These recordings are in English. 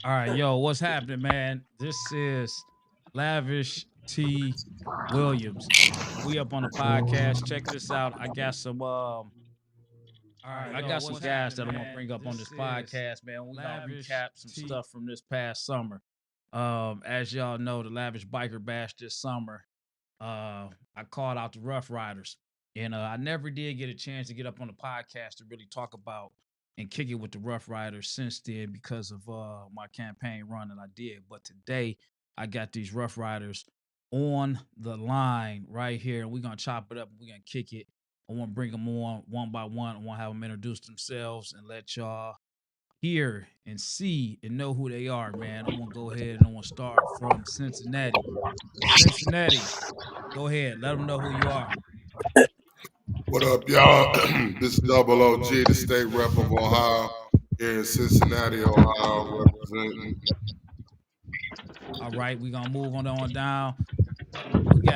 All right, yo, what's happening, man? This is Lavish T. Williams. We up on the podcast. Check this out. I got some guys that I'm gonna bring up on this podcast, man. We're gonna recap some stuff from this past summer. As y'all know, the Lavish Biker Bash this summer. I called out the Rough Riders. And I never did get a chance to get up on the podcast to really talk about and kick it with the Rough Riders since then because of my campaign run that I did. But today I got these Rough Riders on the line right here, and we're gonna chop it up. We're gonna kick it. I want to bring them on one by one. I want to have them introduce themselves and let y'all hear and see and know who they are, man. I'm gonna go ahead and I want to start from Cincinnati. Cincinnati, go ahead. Let them know who you are. What up, y'all? This is Double OG, the state rep of Ohio, here in Cincinnati, Ohio, representing. All right, we're gonna move on down.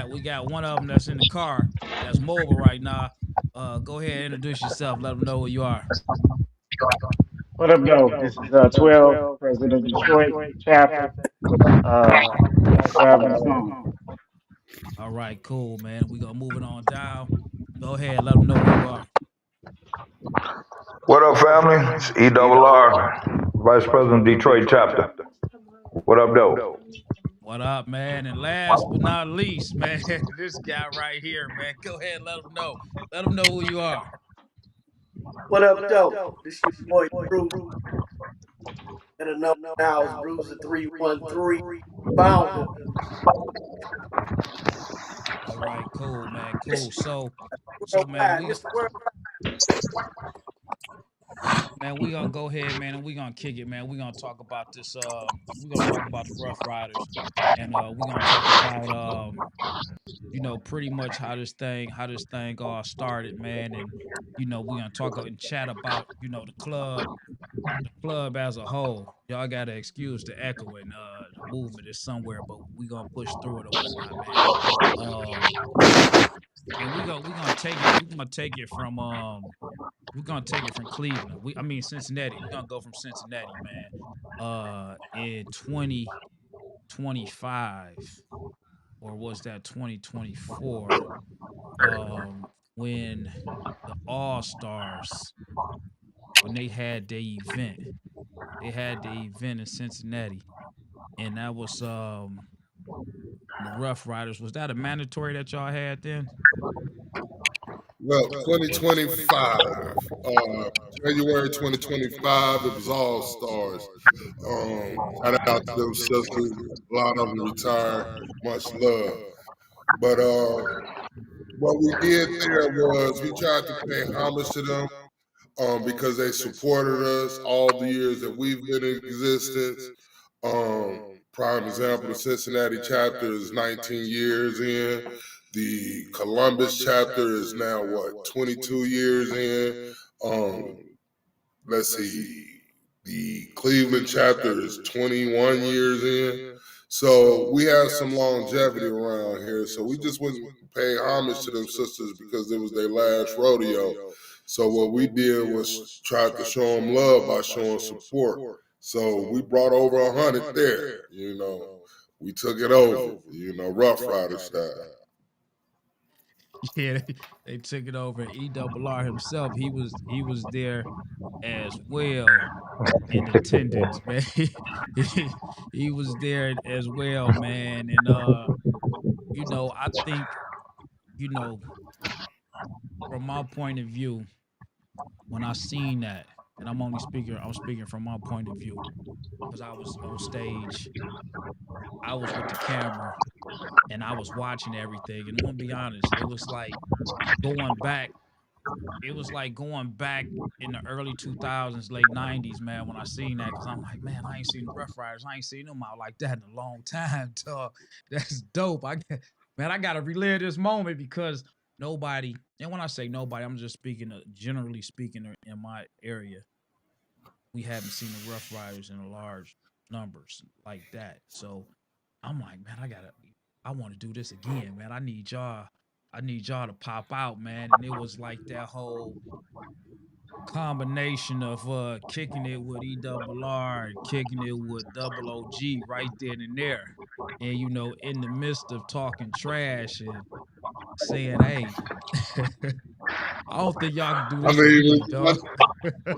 We got one of them that's in the car that's mobile right now. Go ahead, introduce yourself. Let them know who you are. What up, though? This is 12, President of Detroit chapter. Thanks for having us on. All right, cool, man. We gonna move it on down. Go ahead, let them know who you are. What up, family? It's ERR, Vice President Detroit chapter. What up, though? What up, man? And last but not least, man, this guy right here, man. Go ahead, let them know. Let them know who you are. What up, though? This your boy Bruce. Better know now is Bruce the 313 founder. All right, cool, man. Cool. So man, Worldwide, Mr. World. we gonna go ahead, man, and we gonna kick it, man. We gonna talk about this. We gonna talk about the Rough Riders, and we gonna talk about pretty much how this thing all started, man. And we gonna talk and chat about the club as a whole. Y'all gotta excuse the echoing. The movement is somewhere, but we gonna push through it or whatnot, man. And we gonna take it from we're gonna take it from Cleveland. Cincinnati. We're gonna go from Cincinnati, man. In 2025, or was that 2024? When the All Stars, when they had their event, in Cincinnati, and that was the Rough Riders. Was that a mandatory that y'all had then? Well, 2025, January 2025, it was All Stars. Shout out to them sisters. A lot of them retired. Much love. But what we did there was we tried to pay homage to them because they supported us all the years that we've been in existence. Prime example, the Cincinnati chapter is 19 years in. The Columbus chapter is now 22 years in. Let's see, the Cleveland chapter is 21 years in. So we have some longevity around here. So we just wasn't paying homage to them sisters because it was their last rodeo. So what we did was try to show them love by showing support. So we brought over 100 there. We took it over. Rough Rider style. Yeah, they took it over. ERR himself, he was there as well in attendance, man. he was there as well, man. And I think, you know, from my point of view, when I seen that, and I'm speaking from my point of view, because I was on stage, I was with the camera, and I was watching everything. And I'm gonna be honest, it was like going back it was like going back in the early 2000s, late 90s, man, when I seen that, because I'm like, man, I ain't seen the Rough Riders. I ain't seen them out like that in a long time, dog. That's dope. Man, I got to relive this moment because nobody, and when I say nobody, I'm just speaking, generally speaking, in my area, we haven't seen the Rough Riders in large numbers like that. So I'm like, man, I want to do this again, man. I need y'all to pop out, man. And it was like that whole combination of kicking it with ERR and kicking it with Double OG right then and there. And in the midst of talking trash and saying, hey, I don't think y'all can do I this mean, again, dog.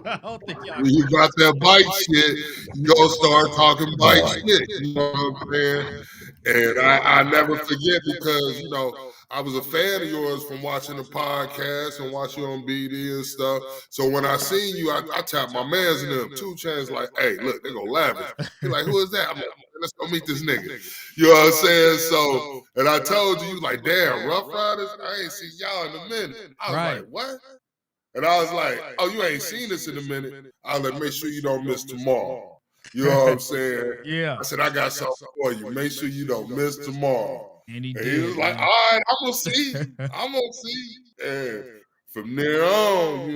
I don't think y'all when can you do got this that again. bike shit, you gonna start talking bike shit. You know what I'm saying? And I never forget because, I was a fan of yours from watching the podcast and watching you on BD and stuff. So when I seen you, I tapped my mans in them. 2 Chainz like, hey, look, they go Lavish. He like, who is that? I'm like, let's go meet this nigga. You know what I'm saying? So, and I told you like, damn, Rough Riders, I ain't seen y'all in a minute. I was like, what? And I was like, oh, you ain't seen us in a minute. I was like, make sure you don't miss tomorrow. You know what I'm saying? Yeah. I said, I got something for you. Make sure you don't miss tomorrow. And he And did. he was like, Man. all right, I'm going to see. I'm going to see. And from there on,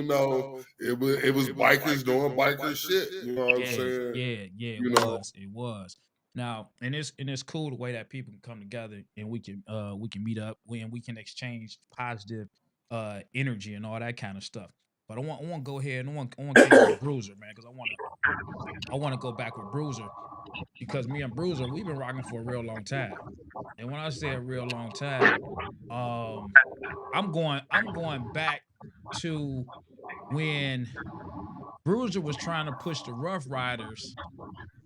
it was bikers doing biker shit. You know what I'm saying? Yeah, it was. Now, and it's cool the way that people can come together and we can meet up and we can exchange positive energy and all that kind of stuff. But I want to go ahead and I want to kick it with Bruiser, man, because I want to go back with Bruiser because me and Bruiser, we've been rocking for a real long time. And when I say a real long time, I'm going back to when Bruiser was trying to push the Rough Riders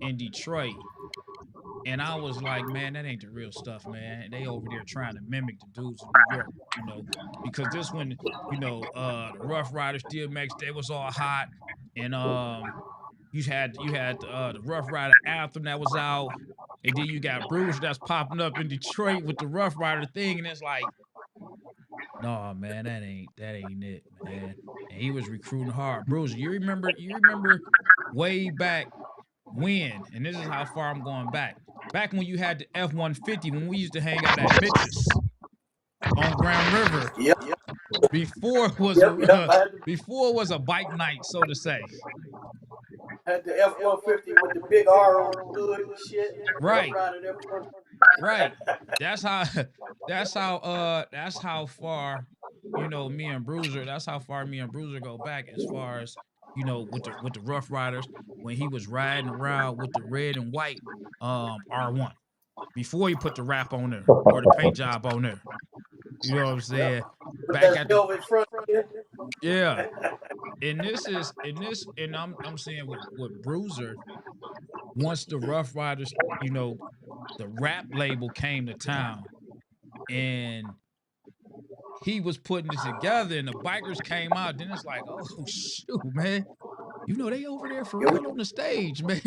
in Detroit. And I was like, man, that ain't the real stuff, man. They over there trying to mimic the dudes in New York, because this when, the Rough Riders, DMX, they was all hot. And you had the Rough Rider anthem that was out. And then you got Bruiser that's popping up in Detroit with the Rough Rider thing. And it's like, no, man, that ain't it, man. And he was recruiting hard. Bruiser, you remember way back when, and this is how far I'm going back. Back when you had the F-150, when we used to hang out at Mitch's on Grand River, Yep, before it was yep, yep. before it was a bike night, so to say. Had the F-150 with the big R on the hood and shit. Rough Right, Rider F-150. right. That's how that's how far, that's how far me and Bruiser go back as far as, with the Rough Riders when he was riding around with the red and white R1 before he put the wrap on there or the paint job on there. You know what I'm Yep. saying? With Back that at the velvet front end. yeah. And I'm saying with Bruiser, once the Rough Riders, the rap label came to town and he was putting it together and the bikers came out, then it's like, oh shoot, man. They over there for Yeah, we real on the stage, man.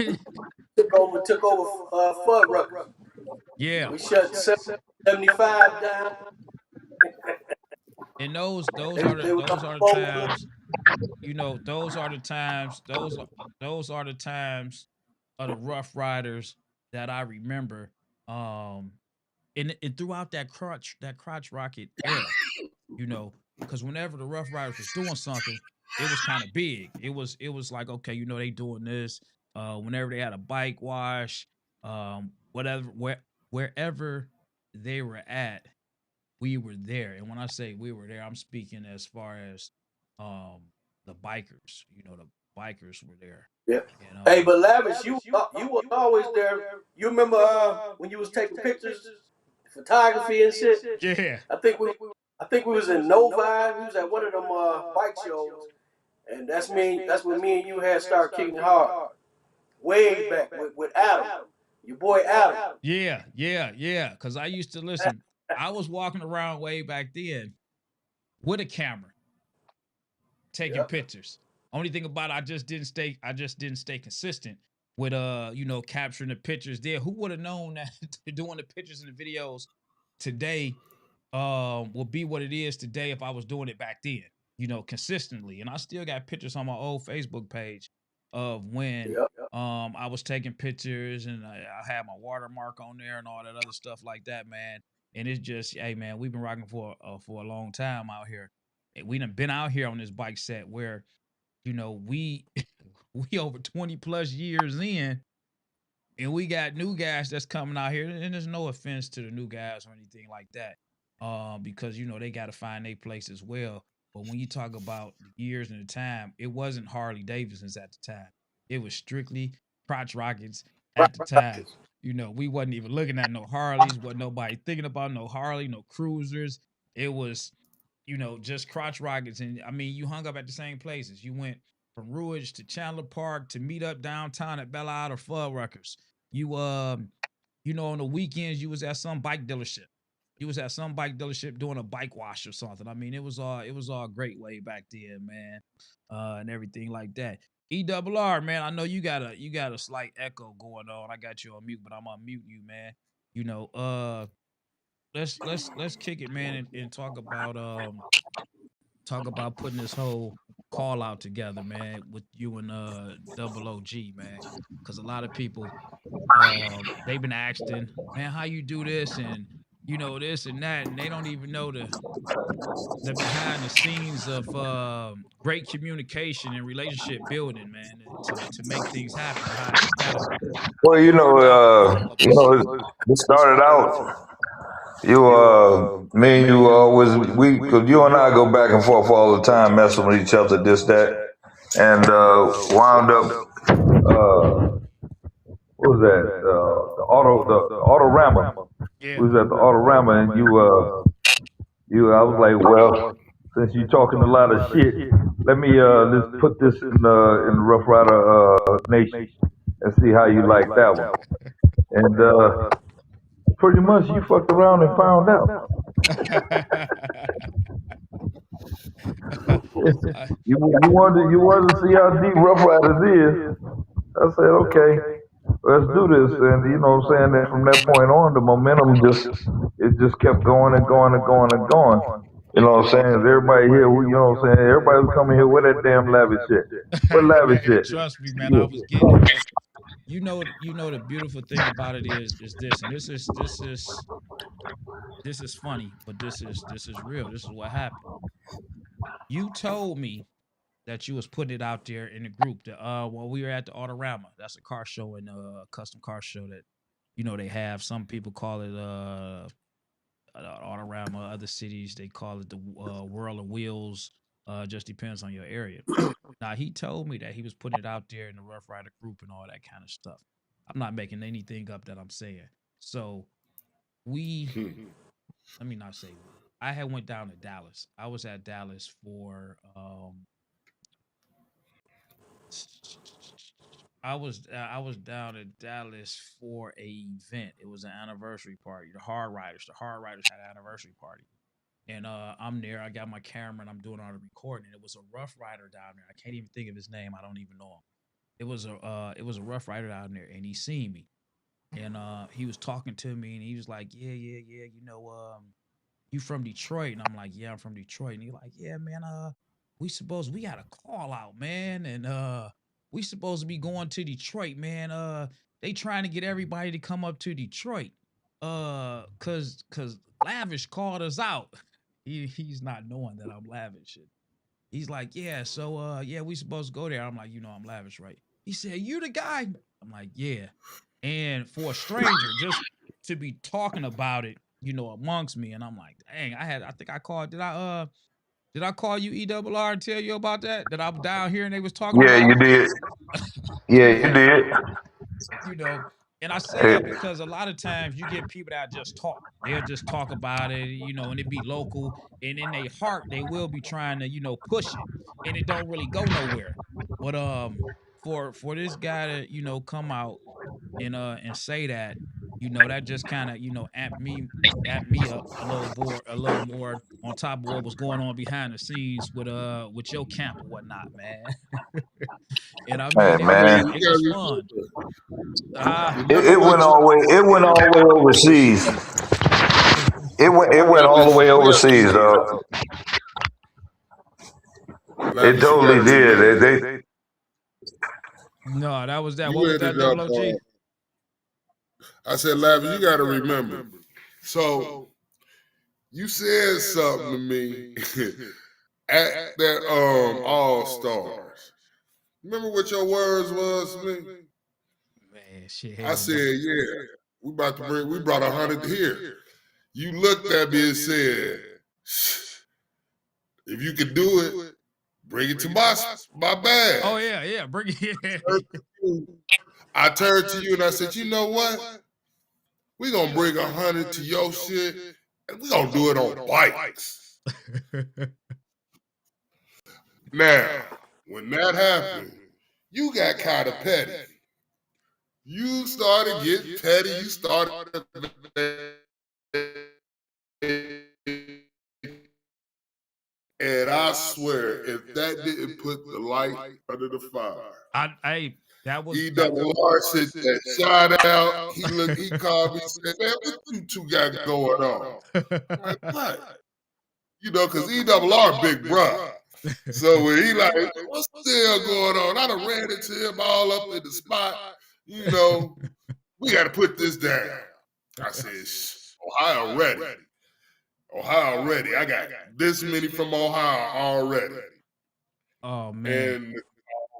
took over Fuddruckers. Yeah. We shut 75 down. And those They, are the they was on those are the phone. times, those are the times of the Rough Riders that I remember. And throughout that crotch rocket era, because whenever the Rough Riders was doing something, it was kind of big. It was like, okay, they doing this. Whenever they had a bike wash, whatever, wherever they were at, we were there. And when I say we were there, I'm speaking as far as um the bikers. The bikers were there. Yeah. And Hey, but Lavish, you was always there. You remember when you was taking pictures, photography and shit? yeah, I think we I think we was in Novi. We was at one of them bike shows. And that's when me and you had started kicking hard. Way back with Adam. Your boy Adam. yeah. Because I used to listen. I was walking around way back then with a camera, taking Yep. pictures. Only thing about it, I just didn't stay consistent with capturing the pictures there. Who would have known that doing the pictures and the videos today will be what it is today if I was doing it back then? consistently. And I still got pictures on my old Facebook page of when Yep. I was taking pictures and I had my watermark on there and all that other stuff like that, man. And it's just, hey, man, we've been rocking for a long time out here. And we done been out here on this bike set where, we we over 20 plus years in, and we got new guys that's coming out here. And there's no offense to the new guys or anything like that, because they got to find their place as well. But when you talk about the years and the time, it wasn't Harley Davidsons at the time. It was strictly crotch rockets at the time. We wasn't even looking at no Harleys. Wasn't nobody thinking about no Harley, no cruisers. It was, just crotch rockets. And I mean, you hung up at the same places. You went from Ruage to Chandler Park to meet up downtown at Belle Isle or Fuddruckers. You on the weekends you was at some bike dealership. You was at some bike dealership doing a bike wash or something. I mean, it was all great way back then, man. And everything like that. ERR, man, I know you got a slight echo going on. I got you on mute, but I'm on mute you, man. Let's kick it, man, and talk about putting this whole call out together, man, with you and Double OG, man. Cause a lot of people they've been asking, man, how you do this and this and that, and they don't even know the behind the scenes of great communication and relationship building, man, to make things happen. How you gotta Well, work out a it started out. Me and you always cause you and I go back and forth all the time, messing with each other, this, that, and wound up. What was that? The Autorama. yeah. We was at the Autorama, and I was like, well, since you talking a lot of shit, let me let's put this in the Rough Rider Nation and see how you like that one. And pretty much you fucked around and found out. you wanted to see how deep Rough Riders is. I said, okay, let's do this. And you know what I'm saying? And from that point on, the momentum just kept going and going and going and going. You know what I'm saying? Everybody here, you know what I'm saying? Everybody was coming here with that damn lavish shit. What lavish shit? Trust me, man, I was getting it, but the beautiful thing about it is this, and this is funny, but this is real. This is what happened. You told me that you was putting it out there in the group that while we were at the Autorama. That's a car show and custom car show that they have. Some people call it Autorama. Other cities they call it the World of Wheels. Just depends on your area. Now he told me that he was putting it out there in the Rough Rider group and all that kind of stuff. I'm not making anything up that I'm saying. So we, let me not say we. I had went down to Dallas. I was at Dallas for I was down in Dallas for a event. It was an anniversary party. The Hard Riders had an anniversary party. And I'm there. I got my camera and I'm doing all the recording. It was a Rough Rider down there. I can't even think of his name. I don't even know him. It was a Rough Rider down there, and he seen me, and he was talking to me, and he was like, yeah, you from Detroit? And I'm like, yeah, I'm from Detroit. And he's like, yeah, man, we got a call out, man, and we supposed to be going to Detroit, man. They trying to get everybody to come up to Detroit, cause Lavish called us out. He's not knowing that I'm Lavish. He's like, yeah, so yeah, we supposed to go there. I'm like, I'm Lavish, right? He said, you the guy? I'm like, yeah. And for a stranger, just to be talking about it, amongst me, and I'm like, dang, I think I called. Did I call you ERR and tell you about that? That I'm down here and they was talking Yeah, about you it? did. Yeah, you did. you know. And I say that because a lot of times you get people that just talk. They'll just talk about it, and it be local. And in their heart, they will be trying to, push it. And it don't really go nowhere. But for this guy to, come out and say that, that just kind of, amped me up a little more on top of what was going on behind the scenes with your camp or whatnot, man. And I Hey mean, it was man, You it was gotta fun. you it, never it let went you all the way. It went all the way overseas. It went all the way Lavish, overseas, dog. It Lavish, you totally gotta remember. did. No, that was that. What You was ended that, up. Double OG? I said, Lavish, you gotta remember. So you said something to me at that All Stars. Remember what your words was to me? Man, shit, I hell said, no. yeah, we brought 100 here. You looked at me and said, if you could do it, bring it to my bag. Oh yeah, bring it. I turned to you and I said, you know what? We gonna bring 100 to your shit, and we gonna do it on bikes. Now, when that happened, you got kind of petty. You started getting petty. You started. And I swear, if that didn't put the light under the fire, that was EWR sent that shout out. He called me and said, man, what you two got going on? I'm like, what? You know, because EWR big bruh. So when he like, what's still going on? I done ran into him all up in the spot. You know, we got to put this down. I said, Ohio ready. Ohio ready. I got this many from Ohio already. Oh man. And it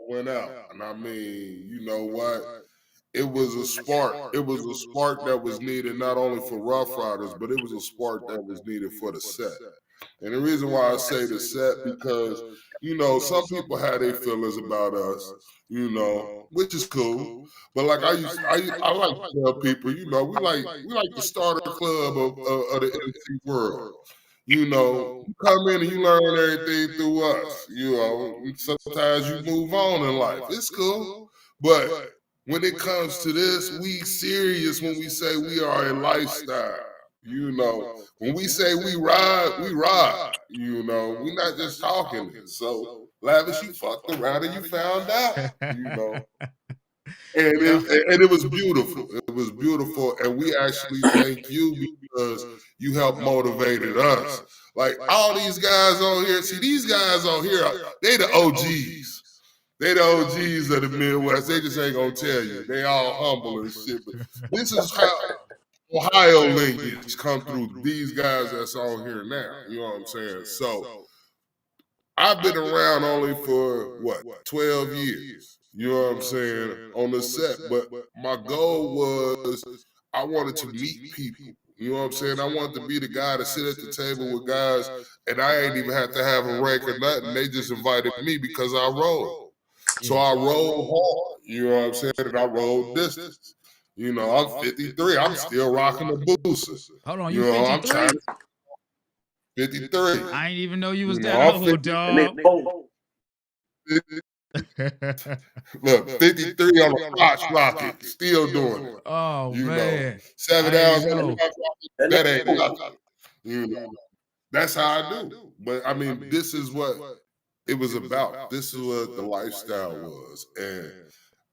went out. And I mean, you know what? It was a spark. It was a spark that was needed not only for Rough Riders, but it was a spark that was needed for the set. And the reason why I say the set, because, you know, some people have their feelings about us, you know, which is cool. But like I like to tell people, you know, we like the starter club of the MC world. You know, you come in and you learn everything through us. You know, sometimes you move on in life. It's cool. But when it comes to this, we serious when we say we are a lifestyle. You know, when we say we ride, we ride. You know, we're not just talking it. So, Lavish, you fucked around and you found out. You know, and it was beautiful. It was beautiful, and we actually thank you because you helped motivated us. Like all these guys on here, see these guys on here, they the OGs. They the OGs of the Midwest. They just ain't gonna tell you. They all humble and shit. But this is how Ohio lineage come through these guys that's on here now. You know what I'm saying? So I've been around only for 12 years. You know what I'm saying? On the set. But my goal was I wanted to meet people. You know what I'm saying? I wanted to be the guy to sit at the table with guys, and I ain't even have to have a rank or nothing. They just invited me because I rode. So I rode hard. You know what I'm saying? And I rode distance. You know, I'm 53. I'm still rocking the booster. Hold on, You you know, I'm 53? trying to 53. I ain't even know you was You that know, I'm old, 50. And they dog. both. Look, 53 on a crotch rocket, still doing it. Oh You know, man. 7 I hours ain't on a know. crotch rocket, that ain't nothing. You know, that's how I do. But I mean, this is what it was about. This is what the lifestyle was. And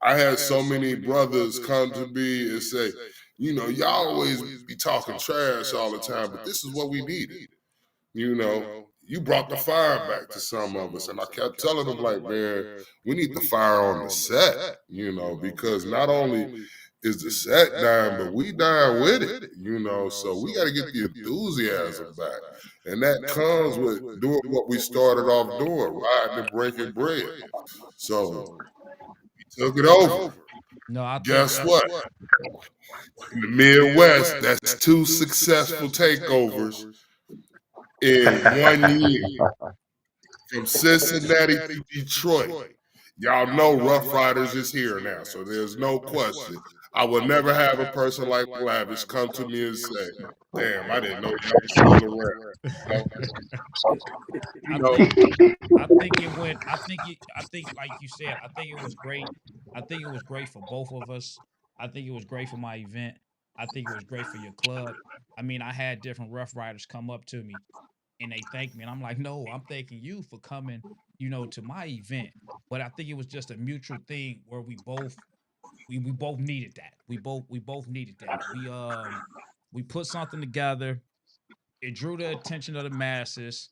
I had so many brothers come to me and say, you know, y'all always be talking trash all the time, but this is what we needed. You know, you brought the fire back to some of us. And I kept telling them, like, man, we need the fire on the set, you know, because not only is the set dying, but we dying with it, you know, so we got to get the enthusiasm back. And that comes with doing what we started off doing, riding and breaking bread. So we took it over. No, I think Guess what? In the Midwest, that's 2 successful takeovers in 1 year. From Cincinnati to Detroit. Y'all know Rough Riders is here now, so there's no question. I would never have a person like Lavish come to me and say, damn, I didn't know you were still around. You know, I think it went. I think like you said. I think it was great. I think it was great for both of us. I think it was great for my event. I think it was great for your club. I mean, I had different Rough Riders come up to me and they thanked me, and I'm like, no, I'm thanking you for coming, to my event. But I think it was just a mutual thing where we both needed that. We both needed that. We put something together. It drew the attention of the masses.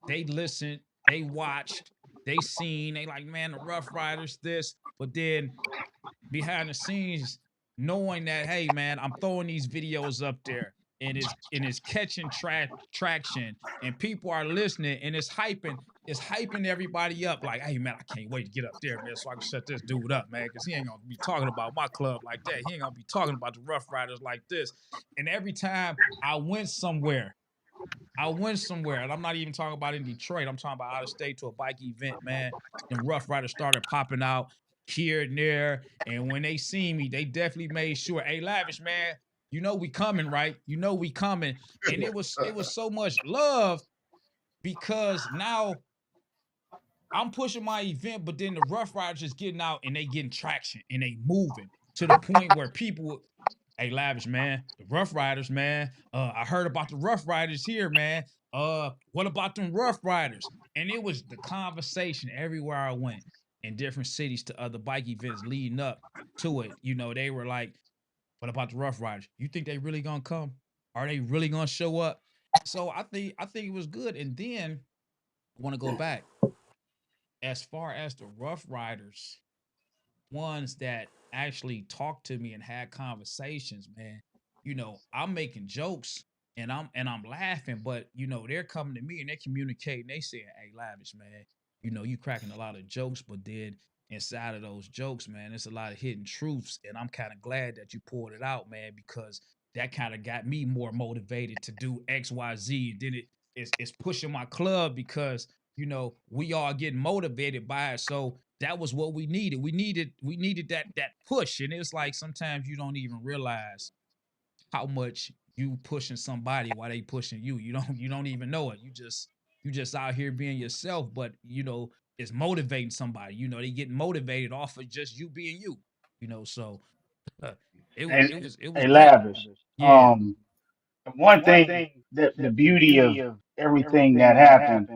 They listened. They watched. they seen, they like, man, the Rough Riders, this, but then behind the scenes, knowing that, hey man, I'm throwing these videos up there and it's catching traction and people are listening and it's hyping everybody up. Like, hey man, I can't wait to get up there, man, so I can shut this dude up, man, because he ain't gonna be talking about my club like that. He ain't gonna be talking about the Rough Riders like this. And every time I went somewhere, and I'm not even talking about in Detroit. I'm talking about out of state to a bike event, man. Them Rough Riders started popping out here and there. And when they seen me, they definitely made sure, hey, Lavish, man, you know we coming, right? You know we coming. And it was so much love because now I'm pushing my event, but then the Rough Riders just getting out and they getting traction and they moving to the point where people, hey, Lavish, man, the Rough Riders, man. I heard about the Rough Riders here, man. What about them Rough Riders? And it was the conversation everywhere I went in different cities to other bike events leading up to it. You know, they were like, what about the Rough Riders? You think they really gonna come? Are they really gonna show up? So I think it was good. And then I want to go back as far as the Rough Riders, ones that actually talked to me and had conversations, man. You know, I'm making jokes and I'm laughing, but you know, they're coming to me and they're communicating. They saying, hey, Lavish, man, you know, you cracking a lot of jokes, but then inside of those jokes, man, there's a lot of hidden truths. And I'm kind of glad that you pulled it out, man, because that kind of got me more motivated to do XYZ. And then it's pushing my club because you know, we all getting motivated by it. So that was what we needed. We needed that push. And it's like sometimes you don't even realize how much you pushing somebody while they pushing you. You don't even know it. You just out here being yourself, but you know, it's motivating somebody. You know, they get motivated off of just you being you. You know, so uh, And it was hey, great. Lavish. Yeah, Um, one thing, the beauty of everything that happened,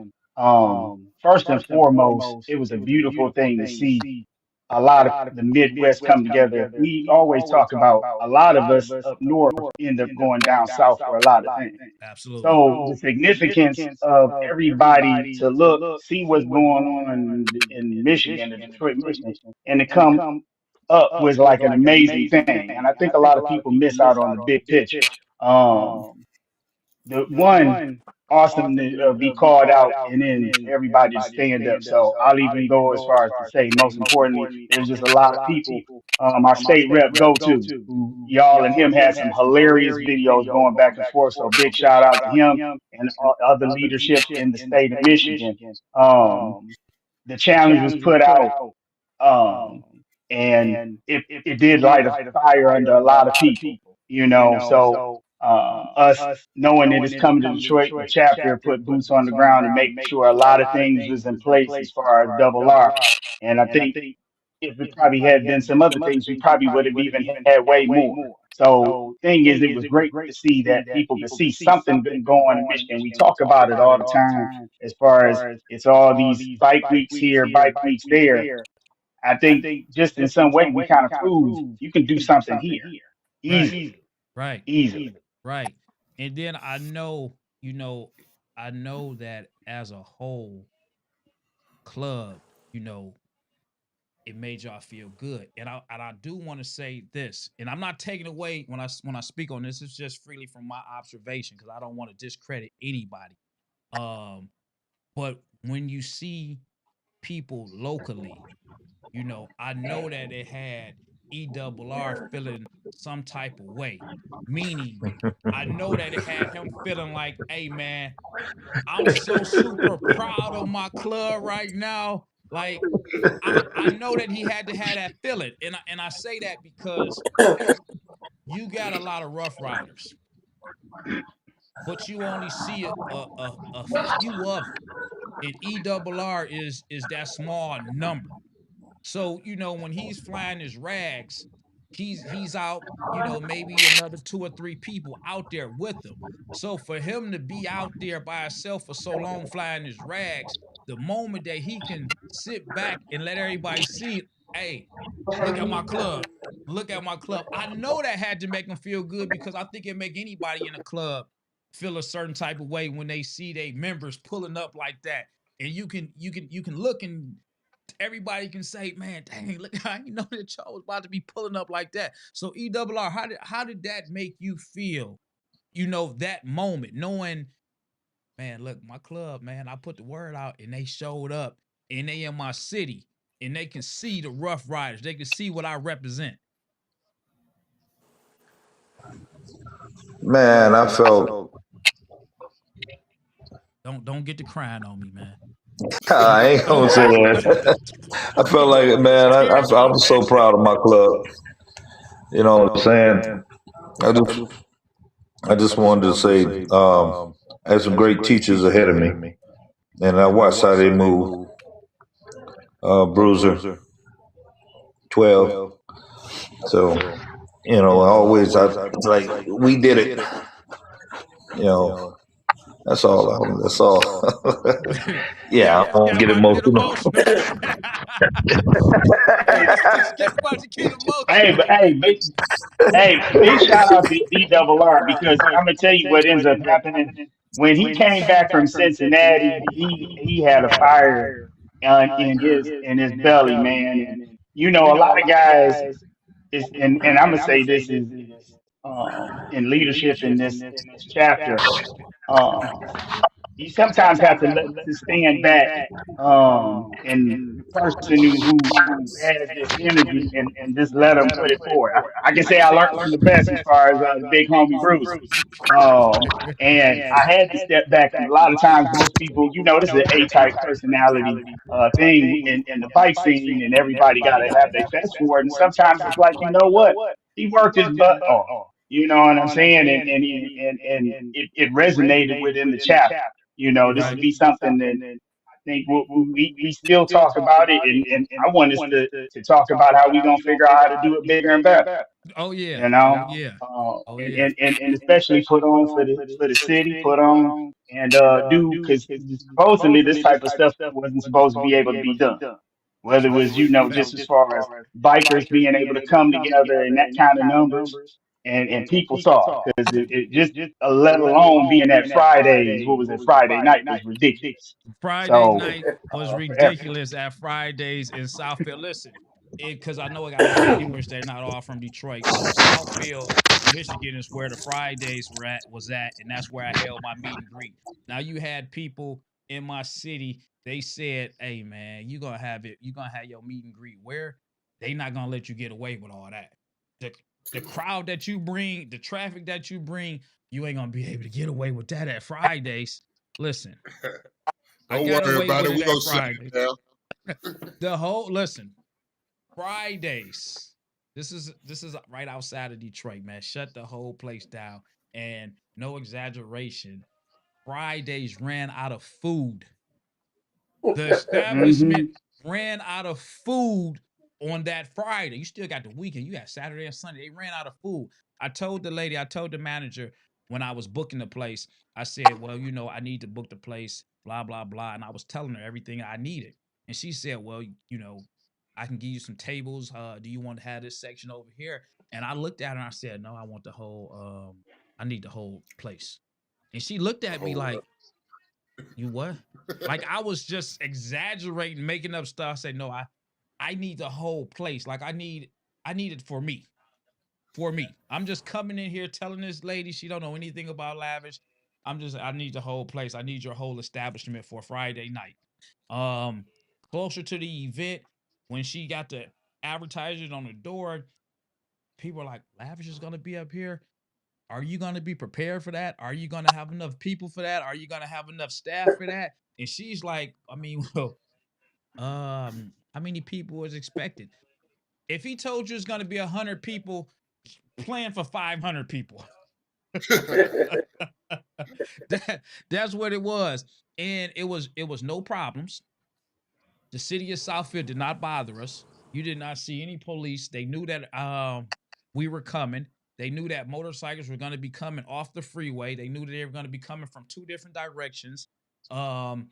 first and foremost, it was a beautiful thing to see a lot of the Midwest come together. We always talk about a lot of us up north end up going down south for a lot of things. absolutely. So the significance of everybody to look, see what's going on in Michigan, in Detroit, Michigan, and to come up was like an amazing thing. And I think a lot of people miss out on the big picture. Um, the one awesome to be called out and then everybody to stand up. So I'll even go as far as to say, most importantly, there's just a lot of people. Our state rep go to who y'all and him had some hilarious videos going back and forth. So big shout out to him and all other leadership in the state of Michigan. Um, the challenge was put out, um, and it did light a fire under a lot of people, you know. So us knowing that it's coming to Detroit, the chapter put boots on the ground and make sure a lot of things was in place as far as double R. And I think if it probably had been some other things, we probably would have even had way more. So thing is, it was great to see that people could see something been going in Michigan. We talk about it all the time as far as it's all these bike weeks here, bike weeks there. I think just in some way we kind of prove you can do something here Right. easily, Right. easily. Right. And then I know, you know, I know that as a whole club, you know, it made y'all feel good. And I do want to say this, and I'm not taking away when I speak on this, it's just freely from my observation because I don't want to discredit anybody. Um, but when you see people locally, you know, I know that it had ERR feeling some type of way. Meaning, I know that it had him feeling like, hey man, I'm so super proud of my club right now. Like, I know that he had to have that feeling. And I say that because you got a lot of rough riders, but you only see a few of them. And ERR is that small number. So, you know, when he's flying his rags, he's out, you know, maybe another two or three people out there with him. So for him to be out there by himself for so long flying his rags, the moment that he can sit back and let everybody see, hey, look at my club. Look at my club. I know that had to make him feel good because I think it make anybody in a club feel a certain type of way when they see their members pulling up like that and you can look and everybody can say, man, dang, look, I didn't know that y'all was about to be pulling up like that. So ERR, how did that make you feel? That moment, knowing, man, look, my club, man, I put the word out and they showed up and they in my city and they can see the Rough Riders. They can see what I represent. Man, I felt Don't get to crying on me, man. I ain't gonna say that. I felt like, man, I was so proud of my club. You know what I'm saying? I just I just wanted to say, I had some great teachers ahead of me, and I watched how they move. Bruiser, 12. So, I like we did it. You know, that's all. That's all. Yeah, I won't Scott get about to get emotional. emotional. Hey, Scott about to get hey, emotional. but big shout out to ERR because I'm gonna tell you what ends up happening when he came back from Cincinnati. He had a fire in his belly, man, and a lot of guys is and I'm gonna say this is in leadership in this chapter. Um, you sometimes have to to stand back and the person who has this energy and just let them put it forward. I can say I learned from the best as far as the big homie Bruce. And I had to step back, and a lot of times most people, this is an A-type personality thing in the bike scene, and everybody got to have their best for it. And sometimes it's like, what? He worked his butt off. You know what I'm saying? And it resonated within the chapter. This would Right. be something that I think we still talk about it, and I want us to talk about how we gonna figure out how to do it bigger and better. Oh yeah. You know, Oh yeah. Oh and, yeah. and especially put on for the city, put on and do because supposedly this type of stuff wasn't supposed to be able to be done. Whether it was just as far as bikers being able to come together in that kind of numbers and people saw because it just let alone being at Fridays, what was it, Friday night was ridiculous. Friday So night was forever. ridiculous at Fridays in Southfield. Listen, because I know I got a lot of viewers that are not all from Detroit. Southfield, Michigan is where the Fridays was at, and that's where I held my meet and greet. Now you had people in my city. They said, "Hey man, you're gonna have your meet and greet where they not gonna let you get away with all that. The the crowd that you bring, the traffic that you bring, you ain't gonna be able to get away with that at Fridays." Listen, I Don't got worry away about with it. it We're at gonna shut Fridays. it down. Listen, Fridays. This is right outside of Detroit, man. Shut the whole place down. And no exaggeration, Fridays ran out of food. The Hmm. establishment ran out of food on that Friday. You still got the weekend. You got Saturday and Sunday. They ran out of food. I told the manager when I was booking the place, I said, well, I need to book the place, blah, blah, blah. And I was telling her everything I needed. And she said, well, I can give you some tables. Do you want to have this section over here? And I looked at her and I said, no, I want I need the whole place. And she looked at me Hold like, up. you what? Like I was just exaggerating, making up stuff. I said, no, I need the whole place. Like I need it for me. For me. I'm just coming in here telling this lady she don't know anything about Lavish. I need the whole place. I need your whole establishment for Friday night. Um, Closer to the event, when she got the advertisers on the door, people are like, Lavish is gonna be up here. Are you going to be prepared for that? Are you going to have enough people for that? Are you going to have enough staff for that? And she's like, I mean, well, how many people was expected? If he told you it's going to be 100 people, plan for 500 people. That's what it was. And it was no problems. The city of Southfield did not bother us. You did not see any police. They knew that we were coming. They knew that motorcycles were going to be coming off the freeway. They knew that they were going to be coming from two different directions. Um,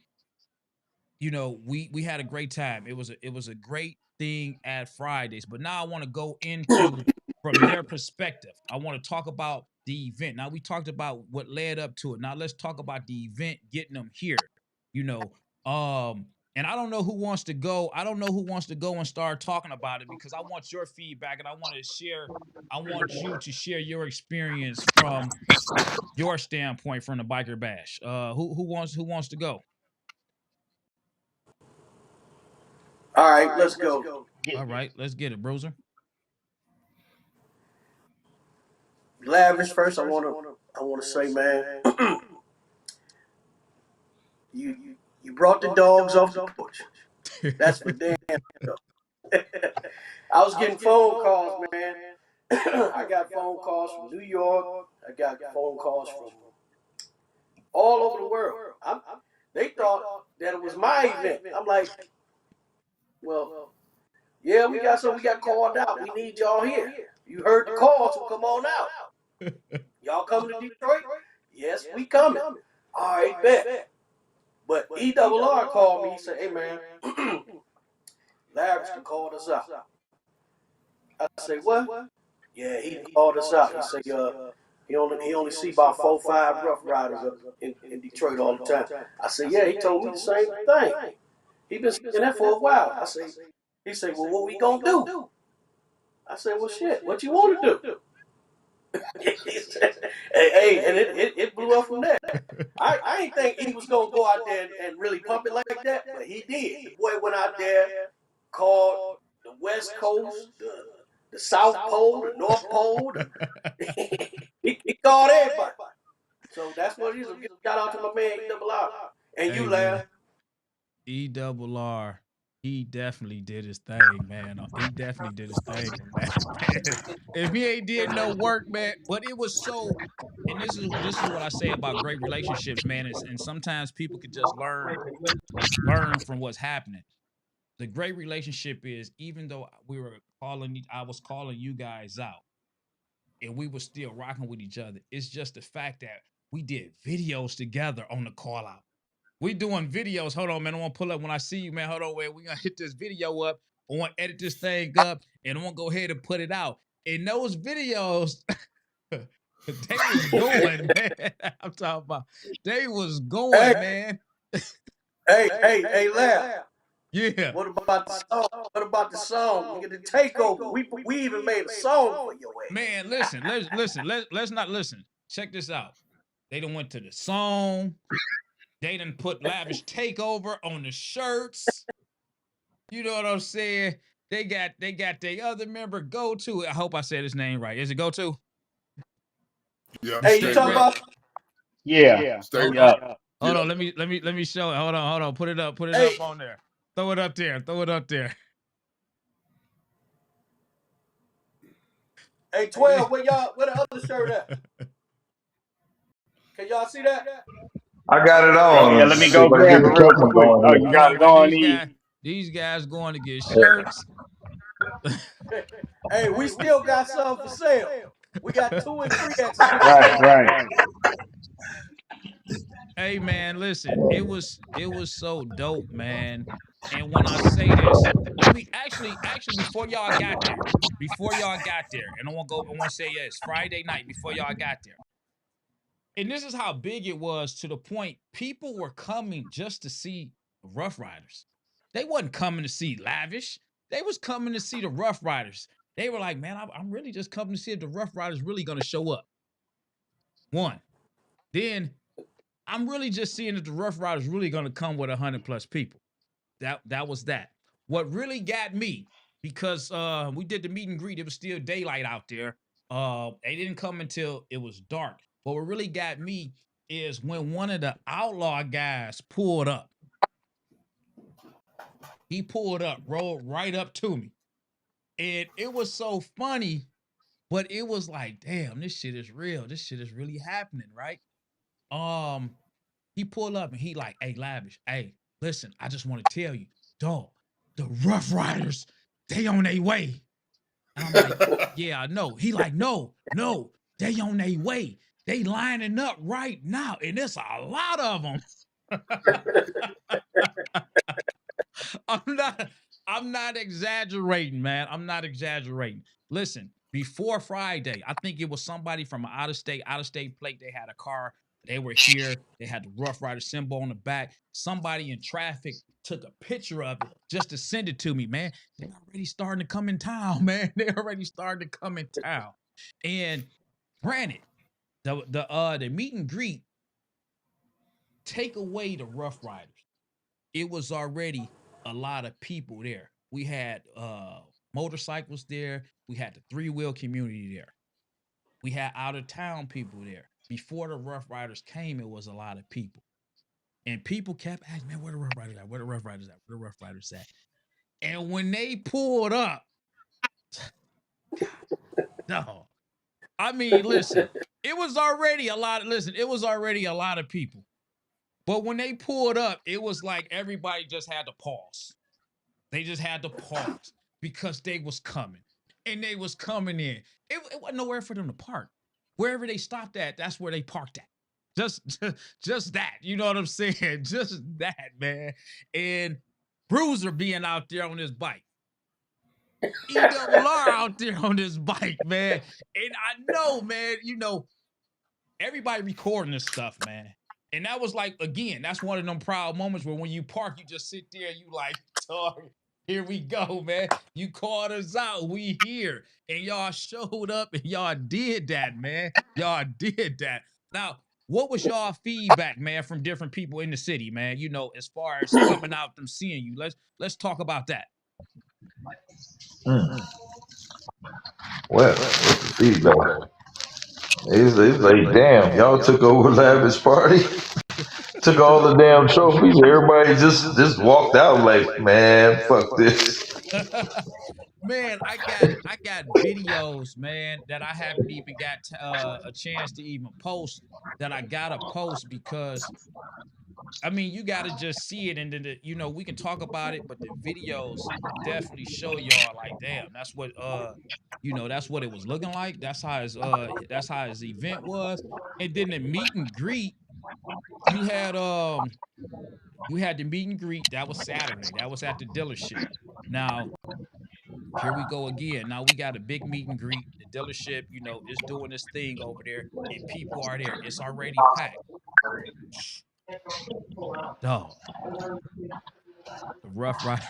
we had a great time. It was a great thing at Fridays. But now I want to go into from their perspective. I want to talk about the event. Now we talked about what led up to it. Now let's talk about the event getting them here. You know, And I don't know who wants to go. I don't know who wants to go and start talking about it because I want your feedback and I want to share. I want you to share your experience from your standpoint from the Biker Bash. Who wants to go? All right, let's go. All right, let's get it, Bruiser. Lavish first. I wanna say, man, you brought the dogs off the porch. That's for damn sure. I was getting phone calls, man. I got phone calls from New York. I got phone calls from all over the world. They thought that it was my event. I'm like, well, yeah, we got called out. We need y'all here. You heard the call, so come on out. Y'all coming to Detroit? Yes, we coming. All right, bet. But ERR called me. He said, "Hey, man, Lavish called us out." I say, "What?" Yeah, he called us out. He said, he only see about 4-5 Rough Riders up in Detroit all the time. I said, "Yeah." He told me the same thing. He been saying that for a while. He said, "Well, what we gonna do?" I said, "Well, shit, what you want to do?" He said, hey, and it blew up from there. I ain't think he was gonna go out there and really pump it like that, but he did. The boy went out there, called the West Coast, the South Pole, the North Pole. He called everybody. So that's what it is. Shout out to my man ERR. And Hey, you, man. Lav. ERR, he definitely did his thing, man. He definitely did his thing on that, man. If he ain't did no work, man, but it was so. And this is what I say about great relationships, man. And sometimes people could just learn from what's happening. The great relationship is even though I was calling you guys out, and we were still rocking with each other. It's just the fact that we did videos together on the call out. We doing videos. Hold on, man. I want to pull up when I see you, man. Hold on, wait. We gonna hit this video up. I want to edit this thing up, and I want to go ahead and put it out. In those videos, they was going, man. I'm talking about they was Hey, going, man. hey, Lav. Yeah. What about the song? What about the song? Nigga, the takeover. We even made a song for your ass. Man, listen, let's not listen. Check this out. They done went to the song. They done put Lavish Takeover on the shirts. You know what I'm saying? They got their other member Go To. I hope I said his name right. Is it Go To? Yeah, You Hey, you stay talking straight ready? up. about? Yeah. Straight Okay. up. Yeah. Hold Yeah. on. Let me show it. Hold on. Put it up Hey, on there. Throw it up there. hey, 12. Where the other shirt at? Can y'all see that? I got it Oh yeah, on. let me See go if I can grab get it the real camera quick. going Oh, here. you All got right, it man. on, These guys going to get Yeah. shirts. Hey, we still got some for sale. We got 2 and 3X's for Right, sale. right. Hey man, listen, it was so dope, man. And when I say this, let me actually before y'all got there, and I want to say yes, Friday night before y'all got there. And this is how big it was to the point people were coming just to see Rough Riders. They wasn't coming to see Lavish. They was coming to see the Rough Riders. They were like, man, I'm really just coming to see if the Rough Riders really gonna show up. One. Then I'm really just seeing if the Rough Riders really gonna come with 100+ people. That was that. What really got me, because we did the meet and greet, it was still daylight out there. They didn't come until it was dark. But what really got me is when one of the outlaw guys pulled up. He pulled up, rolled right up to me. And it was so funny, but it was like, damn, this shit is real. This shit is really happening, right? Um, He pulled up and he like, hey, Lavish, hey, listen, I just want to tell you, dog, the Rough Riders, they on their way. And I'm like, yeah, I know. He like, no, they on their way. They lining up right now, and there's a lot of them. I'm not, I'm not exaggerating, man. I'm not exaggerating. Listen, before Friday, I think it was somebody from out of state plate. They had a car. They were here. They had the Rough Rider symbol on the back. Somebody in traffic took a picture of it just to send it to me, man. They're already starting to come in town, man. They're already starting to come in town. And granted, the meet and greet, take away the Rough Riders, it was already a lot of people there. We had motorcycles there. We had the 3-wheel community there. We had out of town people there. Before the Rough Riders came, it was a lot of people. And people kept asking, man, where the Rough Riders at? Where the Rough Riders at? Where the Rough Riders at? And when they pulled up, no. I mean, listen, it was already a lot of people. But when they pulled up, it was like everybody just had to pause. They just had to pause because they was coming. And they was coming in. It wasn't nowhere for them to park. Wherever they stopped at, that's where they parked at. Just that. You know what I'm saying? Just that, man. And Bruiser being out there on his bike. ERR out there on this bike, man. And I know, man, everybody recording this stuff, man. And that was like, again, that's one of them proud moments where when you park, you just sit there and you like, here we go, man. You called us out. We here. And y'all showed up and y'all did that, man. Y'all did that. Now, what was y'all feedback, man, from different people in the city, man? As far as coming out, them seeing you. Let's talk about that. Well, what's the feedback? It's like, damn, y'all took over Lavish Party, took all the damn trophies. Everybody just walked out like, man, fuck this. Man, I got videos, man, that I haven't even got a chance to even post, that I gotta post, because I mean, you gotta just see it, and then we can talk about it, but the videos will definitely show y'all like, damn, that's what it was looking like. That's how his event was. And then the meet and greet, you had the meet and greet, that was Saturday. That was at the dealership. Now, here we go again. Now we got a big meet and greet. The dealership, is doing this thing over there, and people are there. It's already packed. Dog, the Rough Rider.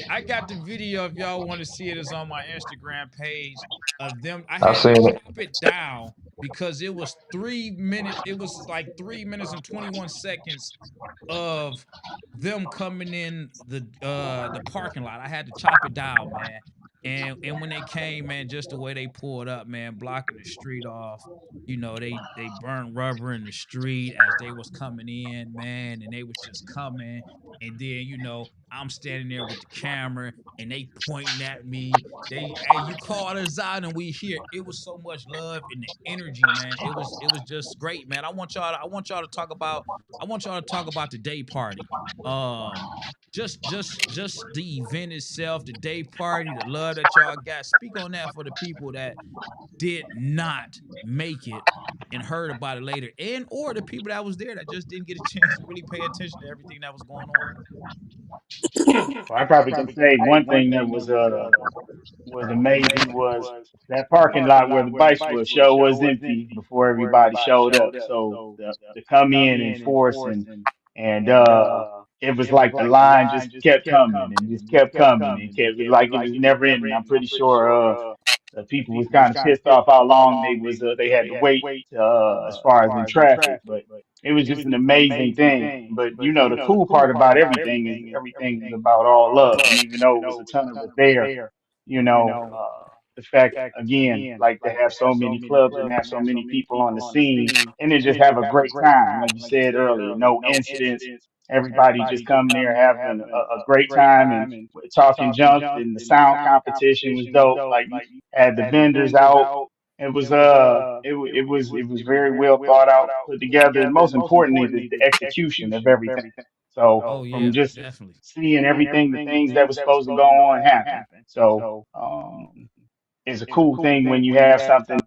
I got the video, if y'all want to see it. It's on my Instagram page of them. I I had to seen it. chop it down because it was 3 minutes. It was like 3 minutes and 21 seconds of them coming in the parking lot. I had to chop it down, man. And when they came, man, just the way they pulled up, man, blocking the street off. They burned rubber in the street as they was coming in, man, and they was just coming. And then, I'm standing there with the camera and they pointing at me. Hey, you called us out and we here. It was so much love and the energy, man. It was just great, man. I want y'all to talk about the day party. Just the event itself, the day party, the love that y'all got. Speak on that for the people that did not make it and heard about it later, and or the people that was there that just didn't get a chance to really pay attention to everything that was going on. Well, I probably can say one thing that was amazing was that parking lot where the bikes were show was empty before everybody showed up. So to come in and force and it was like the line just kept coming and just kept coming and kept like it was never ending. I'm pretty sure the people was kind of pissed off how long they had to wait as far as in traffic, but it was just an amazing thing. But the cool part about everything is everything is about all love, and even though it was a ton of us there, the fact again, like to have so many clubs and have so many people on the scene, and then just have a great time, like you said earlier, no incidents. Everybody just coming there having a great time and talking junk. And the sound competition was dope. Like you had the vendors out. It was it was very well thought out, put together, and most importantly, the execution of everything. So Oh from yeah, just definitely. seeing everything, the things that was supposed to go on happen. So it's a cool thing when you have something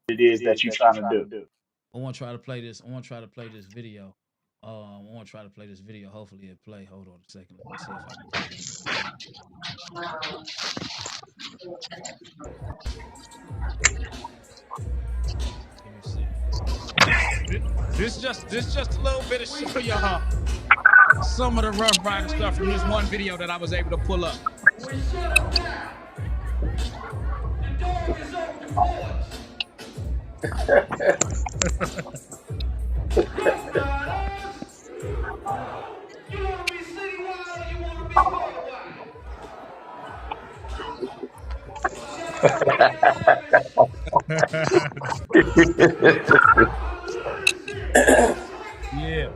it is that you're trying to do. I want to try to play this. I want to try to play this video. I want to try to play this video. Hopefully it play. Hold on a second. Let me see if I can play this. Give me me see. This just a little bit of show y'all some of the Rough Rider stuff from this one video that I was able to pull up. We shut him down. The dog is off the porch. Rough Riders. You want to be citywide or you want to be worldwide? Yeah.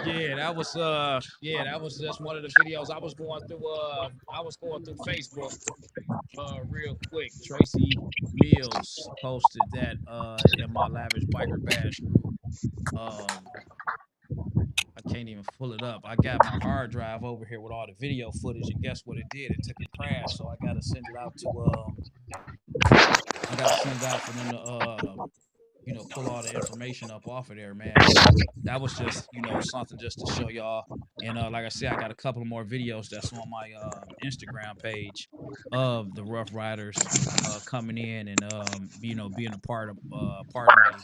Yeah, that was just one of the videos I was going through Facebook real quick. Tracy Mills posted that in my Lavish Biker Bash group. I can't even pull it up. I got my hard drive over here with all the video footage, and guess what it did? It took a crash, so I gotta send it out for them to pull all the information up off of there, man. But that was just, something just to show y'all. And like I said, I got a couple of more videos that's on my Instagram page of the Rough Riders coming in and being a part of my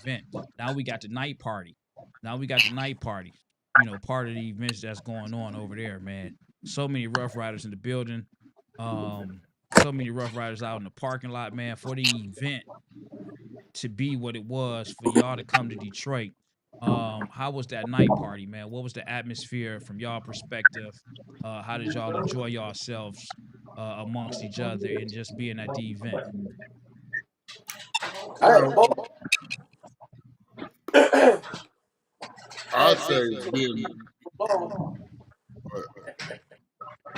event. Now we got the night party. Part of the events that's going on over there, man. So many Rough Riders in the building. So many Rough Riders out in the parking lot, man, for the event to be what it was, for y'all to come to Detroit. How was that night party, man? What was the atmosphere from y'all perspective? How did y'all enjoy yourselves amongst each other and just being at the event? I'd say being.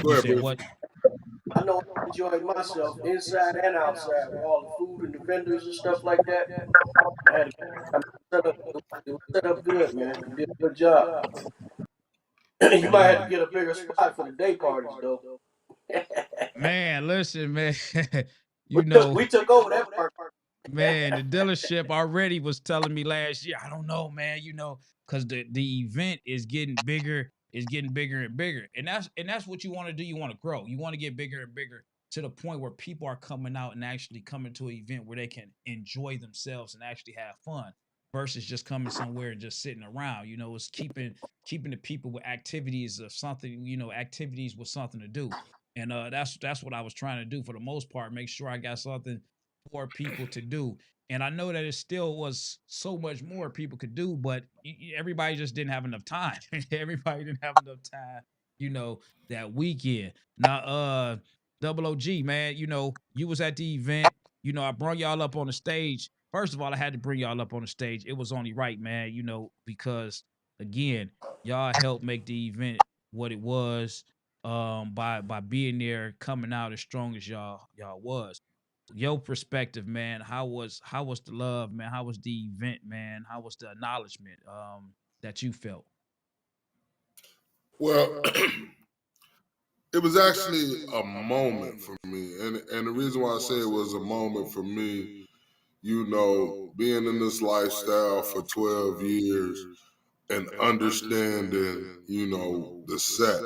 You said what? I know I enjoyed myself inside and outside with all the food and the vendors and stuff like that. It was set up good, man. You did a good job. You might have to get a bigger spot for the day parties, though. Man, listen, man. we took over that part. Man, the dealership already was telling me last year, I don't know, man, because the event is getting bigger, and bigger. And that's what you want to do. You want to grow. You want to get bigger and bigger to the point where people are coming out and actually coming to an event where they can enjoy themselves and actually have fun versus just coming somewhere and just sitting around. It's keeping the people with activities of something, activities with something to do. And that's what I was trying to do for the most part, make sure I got something for people to do. And I know that it still was so much more people could do, but everybody just didn't have enough time. Everybody didn't have enough time, that weekend. Now, Double OG, man, you was at the event. I brought y'all up on the stage. First of all, I had to bring y'all up on the stage. It was only right, man, because again, y'all helped make the event what it was by being there, coming out as strong as y'all was. Your perspective, man, how was the love, man? How was the event, man? How was the acknowledgement that you felt? Well, it was actually a moment for me, and the reason why I say it was a moment for me, being in this lifestyle for 12 years and understanding, the set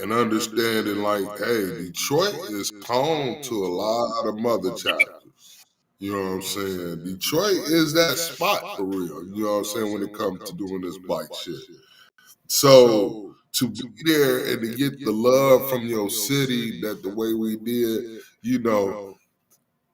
and understanding like, hey, Detroit is home to a lot of mother chapters. You know what I'm saying? Detroit is that spot for real. You know what I'm saying? When it comes to doing this bike shit. So to be there and to get the love from your city that the way we did,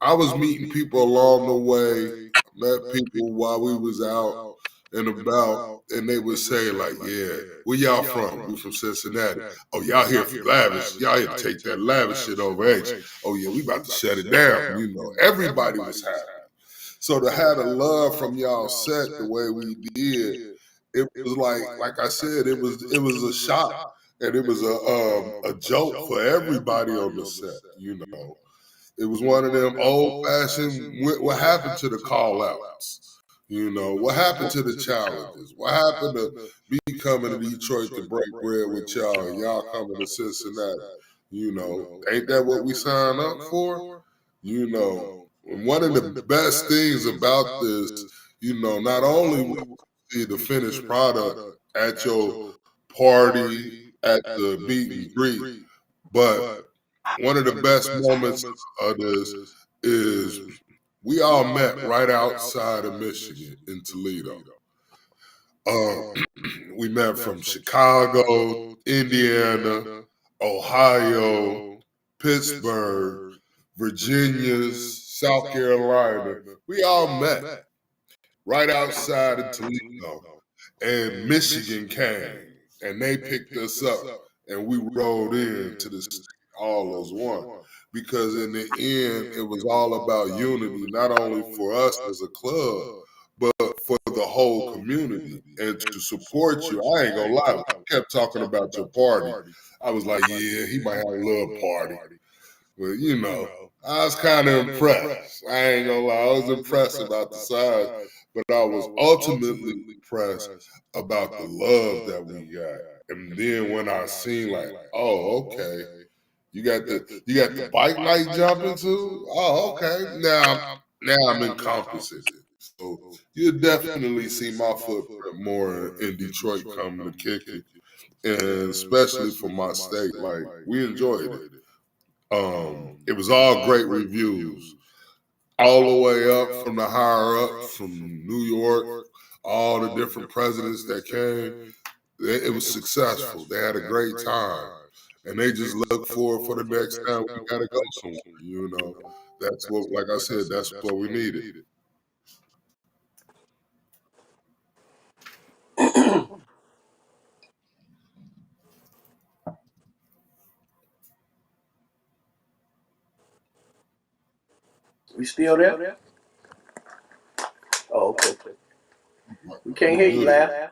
I was meeting people along the way, met people while we was out and about, and they would say like, yeah, where y'all from? We from Cincinnati. Oh, y'all here for Lavish. Y'all here to take that Lavish shit over H. Oh yeah, we about to shut it down. Everybody was happy. So to have the love from y'all set the way we did, it was like I said, it was a shock and it was a joke for everybody on the set. It was one of them old-fashioned, what happened to the call-outs? What happened to the challenges? What happened to me coming to Detroit to break bread with y'all and y'all coming to Cincinnati? Ain't that what we signed up for? One of the best things about this, not only will you see the finished product at your party, at the meet and greet, but one of the best moments of this is We all met right outside of Michigan in Toledo. We met from Chicago, Indiana, Ohio, Pittsburgh, Virginia, South Carolina. We all met right outside of Toledo. And Michigan came and they picked us up and we rode into the state all as one. Because in the end, it was all about unity, not only for us as a club, but for the whole community and to support you. I ain't gonna lie, I kept talking about your party. I was like, yeah, he might have a little party. But you know, I was kind of impressed. I ain't gonna lie, I was impressed about the size, but I was ultimately impressed about the love that we got. And then when I seen like, oh, okay, you got the bike night jumping too. Oh, okay. Now I'm encompassing it. So you'll definitely see my footprint more in Detroit coming to kick it, and especially for my state. Like we enjoyed it. It was all great reviews, all the way up from the higher up from New York, all the different presidents that came. It was successful. They had a great time, and they just look forward for the next time we gotta go somewhere. You know, that's what, like I said, that's what we needed. We still there? Oh, okay. We can't hear you, laugh.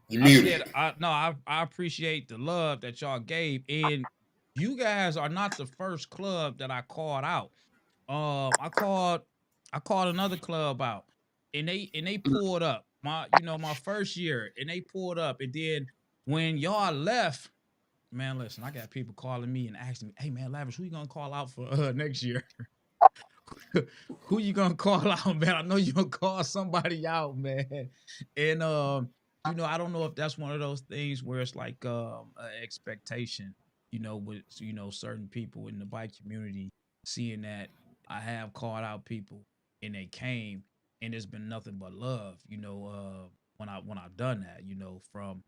You I muted. said, I appreciate the love that y'all gave, and you guys are not the first club that I called out. I called another club out, and they pulled up my first year, and they pulled up, and then when y'all left, man, listen, I got people calling me and asking me, "Hey, man, Lavish, who you gonna call out for next year?" Who you gonna call out, man? I know you gonna call somebody out, man. And I don't know if that's one of those things where it's like an expectation, with certain people in the bike community, seeing that I have called out people and they came, and it's been nothing but love, when I've done that, from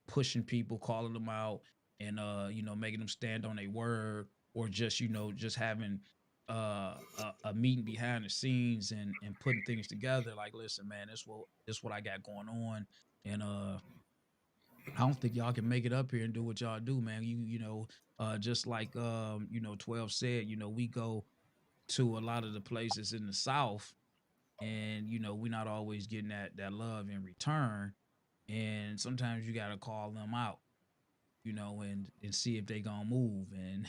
pushing people, calling them out, and making them stand on their word, or just just having a meeting behind the scenes and putting things together. Like, listen, man, this what I got going on, and I don't think y'all can make it up here and do what y'all do, man. Just like 12 said, we go to a lot of the places in the South, and we're not always getting that love in return, and sometimes you got to call them out, and see if they gonna move, and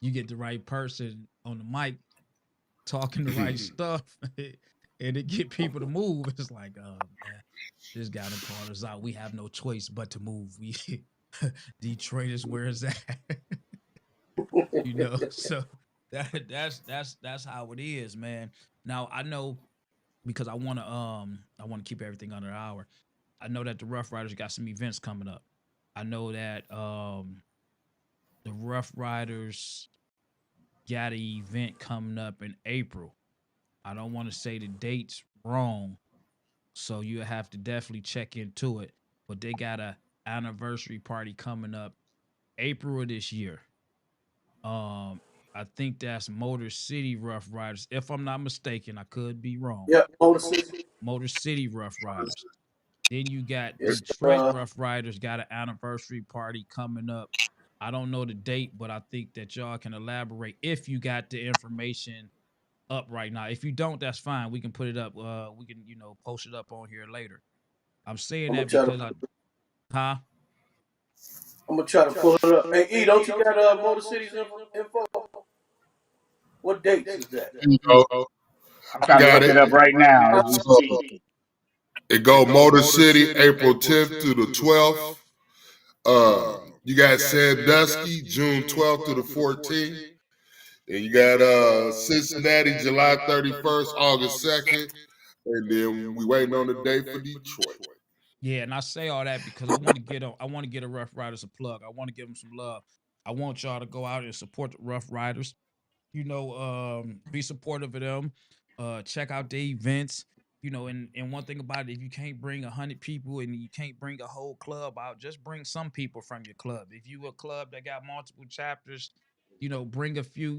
you get the right person on the mic talking the right stuff, and it get people to move. It's like, oh man, this guy done called us out. We have no choice but to move. We Detroit is where it's at. So that's how it is, man. Now I know, because I wanna keep everything under an hour. I know that the Rough Riders got some events coming up. I know that the Rough Riders got an event coming up in April. I don't want to say the dates wrong, so you have to definitely check into it. But they got a anniversary party coming up April of this year. Um, I think that's Motor City Rough Riders. If I'm not mistaken, I could be wrong. Yeah, Motor City. Motor City Rough Riders. Then you got It's Detroit Rough Riders got an anniversary party coming up. I don't know the date, but I think that y'all can elaborate if you got the information up right now. If you don't, that's fine. We can put it up. We can, post it up on here later. I'm saying I'm gonna that try because to. huh? I'm gonna try to pull it up. Hey, E, don't you got Motor City's info? What dates is that? You know, I'm I trying to got look it it. up right now as we So speak. it go Motor City April 10th through the 12th. You got Sandusky June 12th to the 14th. And you got Cincinnati July 31st, August 2nd. And then we waiting on the date for Detroit. Yeah, and I say all that because I want to get a Rough Riders a plug. I want to give them some love. I want y'all to go out and support the Rough Riders. be supportive of them. Check out the events. And one thing about it, if you can't bring 100 people and you can't bring a whole club out, just bring some people from your club. If you a club that got multiple chapters, bring a few,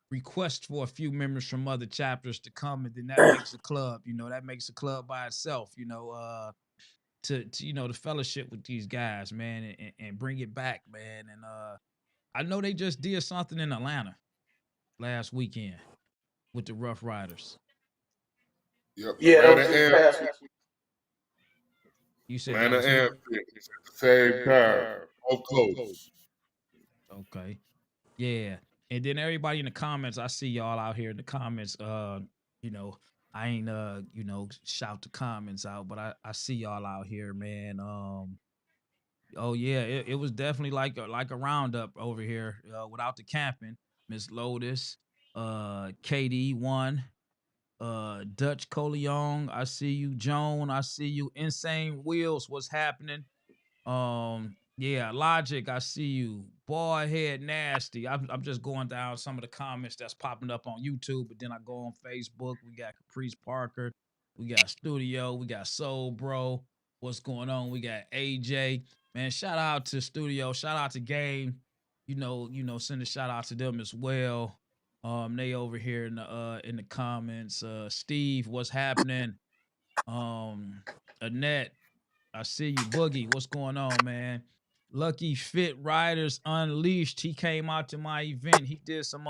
request for a few members from other chapters to come, and then that makes a club. That makes a club by itself. To fellowship with these guys, man, and bring it back, man. And I know they just did something in Atlanta last weekend with the Rough Riders. Yep. Yeah, that Atlanta was this and past week. You said that Atlanta was and Phoenix at the same time. Both close. okay. Yeah. And then everybody in the comments, I see y'all out here in the comments. I ain't shout the comments out, but I see y'all out here, man. Oh yeah, it was definitely like a roundup over here without the camping. Miss Lotus, KD one, Dutch Coleon, I see you. Joan, I see you. Insane Wheels, what's happening? Yeah, Logic, I see you. Boy, head nasty. I'm just going down some of the comments that's popping up on YouTube, but then I go on Facebook. We got Caprice Parker, we got Studio, we got Soul Bro. What's going on? We got AJ. Man, shout out to Studio, shout out to Game. Send a shout out to them as well. They over here in the comments. Steve, what's happening? Annette, I see you. Boogie, what's going on, man? Lucky Fit Riders Unleashed. He came out to my event. He did some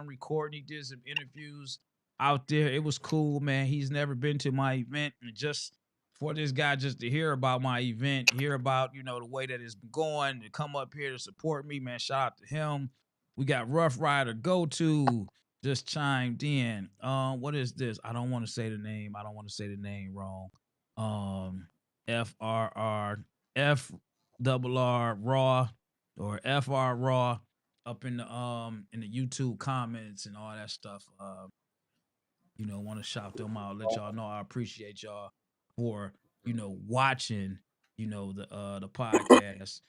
recording, he did some interviews out there. It was cool, man. He's never been to my event. And just for this guy just to hear about my event, hear about, the way that it's going, to come up here to support me, man. Shout out to him. We got Rough Rider Go To just chimed in. What is this? I don't want to say the name. I don't want to say the name wrong. FRR FRR Raw or FR Raw up in the YouTube comments and all that stuff. Want to shout them out, let y'all know I appreciate y'all for watching the podcast,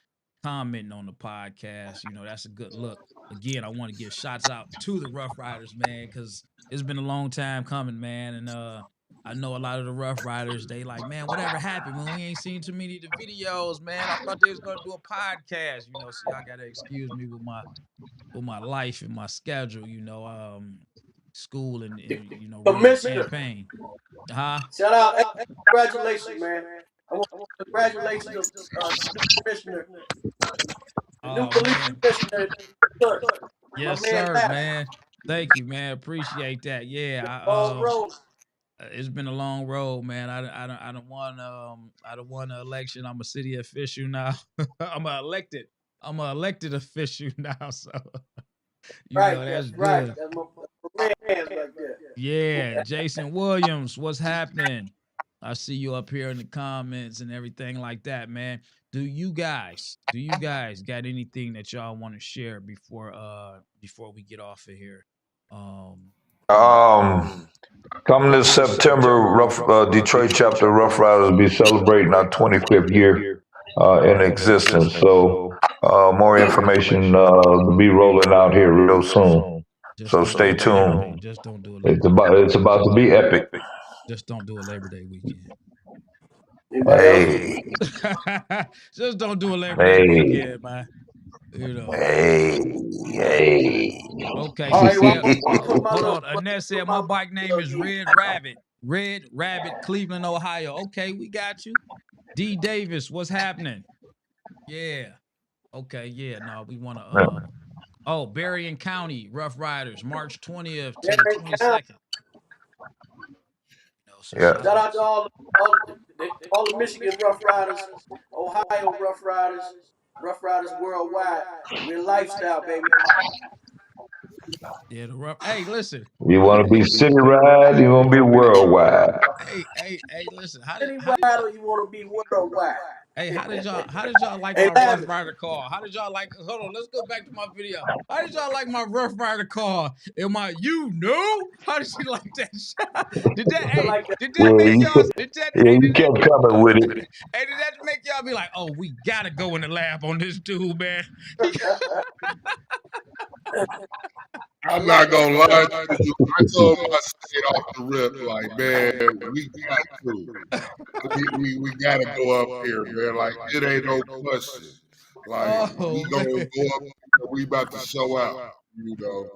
commenting on the podcast. That's a good look. Again, I want to give shots out to the Rough Riders, man, because it's been a long time coming, man. And I know a lot of the Rough Riders, they like, man, whatever happened when we ain't seen too many of the videos, man. I thought they was gonna do a podcast, so y'all gotta excuse me with my life and my schedule, school and running the Commissioner, campaign. Huh? shout out, hey, congratulations, man. I want to congratulations to commissioner, the new Oh police man. commissioner, my Yes, man sir, Lavish. man. Thank you, man. Appreciate that. Yeah, Long road. it's been a long road, man. I don't won the election. I'm a city official now. I'm a elected official now. So Right, that's that's right. good. That's my man's right there. Yeah, Jason Williams, what's happening? I see you up here in the comments and everything like that, man. Do you guys got anything that y'all want to share before we get off of here? You know, Um, Coming this September, Detroit chapter Rough Riders will be celebrating our 25th year in existence. So, more information to be rolling out here real soon. just So don't do stay a Labor Day. tuned. Just don't do a It's Labor Day about weekend. it's about to be epic. Just don't do a Labor Day weekend. Anybody else? Hey, Just don't do a Labor Day hey, weekend, man. You know. hey, hey. Okay, All she right, well, said, I'm gonna put my hold little on. Annette put said, my my little bike name is in. Red Rabbit. Red Rabbit, Cleveland, Ohio. Okay, we got you. D Davis, what's happening? Yeah. Okay, yeah. No, we want to Berrien County Rough Riders, March 20th to the Marion County. 22nd. So Yeah. shout Shout out. out to all the Michigan Rough Riders, Ohio Rough Riders worldwide. We're lifestyle, baby. Yeah, the rough. Hey, listen. You Let me want to be look. city ride, you want to be worldwide. Hey, listen. City rider, you want to be worldwide. How did y'all like Hey, my Rough Lavish. Rider car? How did y'all like hold on, let's go back to my video. How did y'all like my Rough Rider car? Am I How did you like that shot? Did that I like that. did Yeah, that make y'all you kept coming with it. did that make y'all be like, oh, we gotta go in the lab on this dude, man? I'm not gonna lie to you. I told my state off the rip, like, man, we got to. We gotta go up here, man. Like, it ain't no question. Like, we gonna go up here, we about to show out, you know.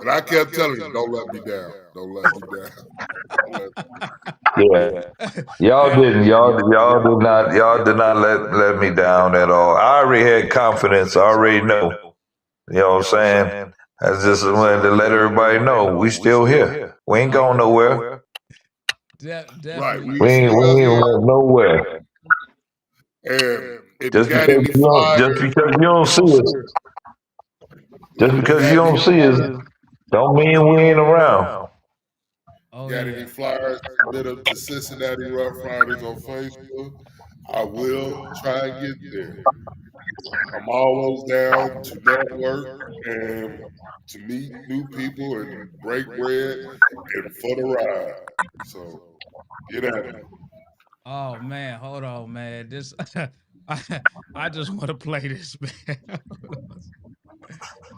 And I kept telling you, don't let me down. Don't let me down. Yeah. Y'all didn't. Y'all did not let me down at all. I already had confidence. I already know. You know what I'm saying? I just wanted to let everybody know we still here. We ain't going nowhere. Right. We ain't going nowhere. And if Just you got because any flyers, you don't see us, just because you don't see us, don't mean we ain't around. Got any flyers, submit them to Cincinnati Rough Riders on Facebook. I will try and get there. I'm always down to network and to meet new people and break bread and for the ride. So get at it. Oh man, hold on, man. This I just want to play this, man.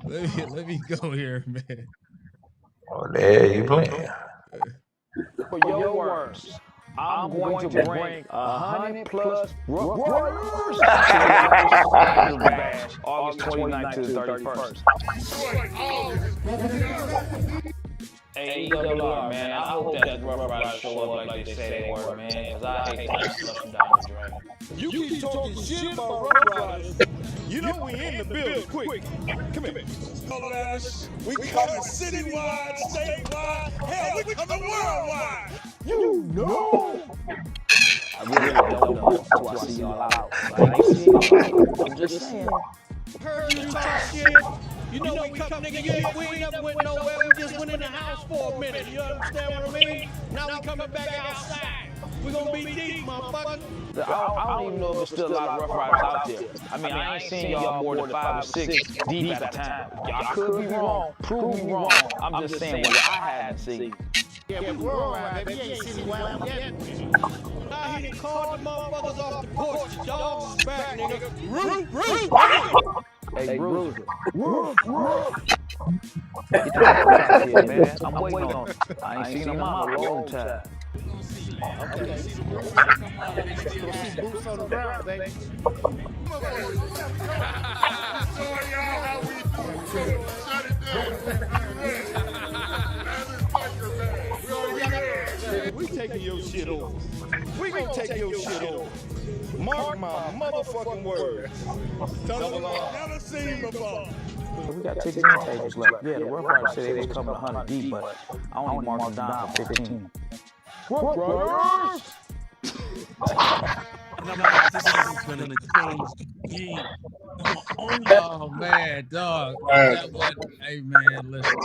let me go here, man. Oh, there you playing. For your words, I'm going to bring 100 plus rough riders to the Lavish Biker Bash, August 29th to the 31st. AEWR, man, I hope that the Rough Riders show up like they say they were, man, because I hate to just flush them down the drain. You keep talking shit about Rough Riders. You know we in the building quick. Come here. We coming citywide, statewide, hell, we coming worldwide. You know! I really don't know until I see y'all out. But I ain't seeing y'all out. I'm just saying. Heard you talk shit. You know we come, nigga. We ain't never went nowhere. We just went in the house for a minute. You understand what I mean? Now we coming back outside. We gonna be deep, motherfucker. I don't even know if there's still a lot of Rough Riders out there. I mean, I ain't seen y'all more than 5 or 6 deep at a time. Y'all could be wrong. Prove me wrong. I'm just saying what I haven't seen. Yeah, we world ride, baby. You ain't seen wild yet. Now he done called the motherfuckers off the porch. The dogs is back, nigga. Roof. Hey, Bruiser. Woof. Get the horse out here, man. I'm waiting on him. I ain't seen him out in a long time. Okay. Go see boots on the ground, baby. We taking your shit over. We gonna take your shit over. Mark my motherfucking words. Something I've never seen before. We got 16 tables left. Yeah, the Rough Riders said they was coming 100 deep, but I only marked them down for 15. Rough Riders! This is gonna change the game. Oh man, dog. That was, hey man, listen.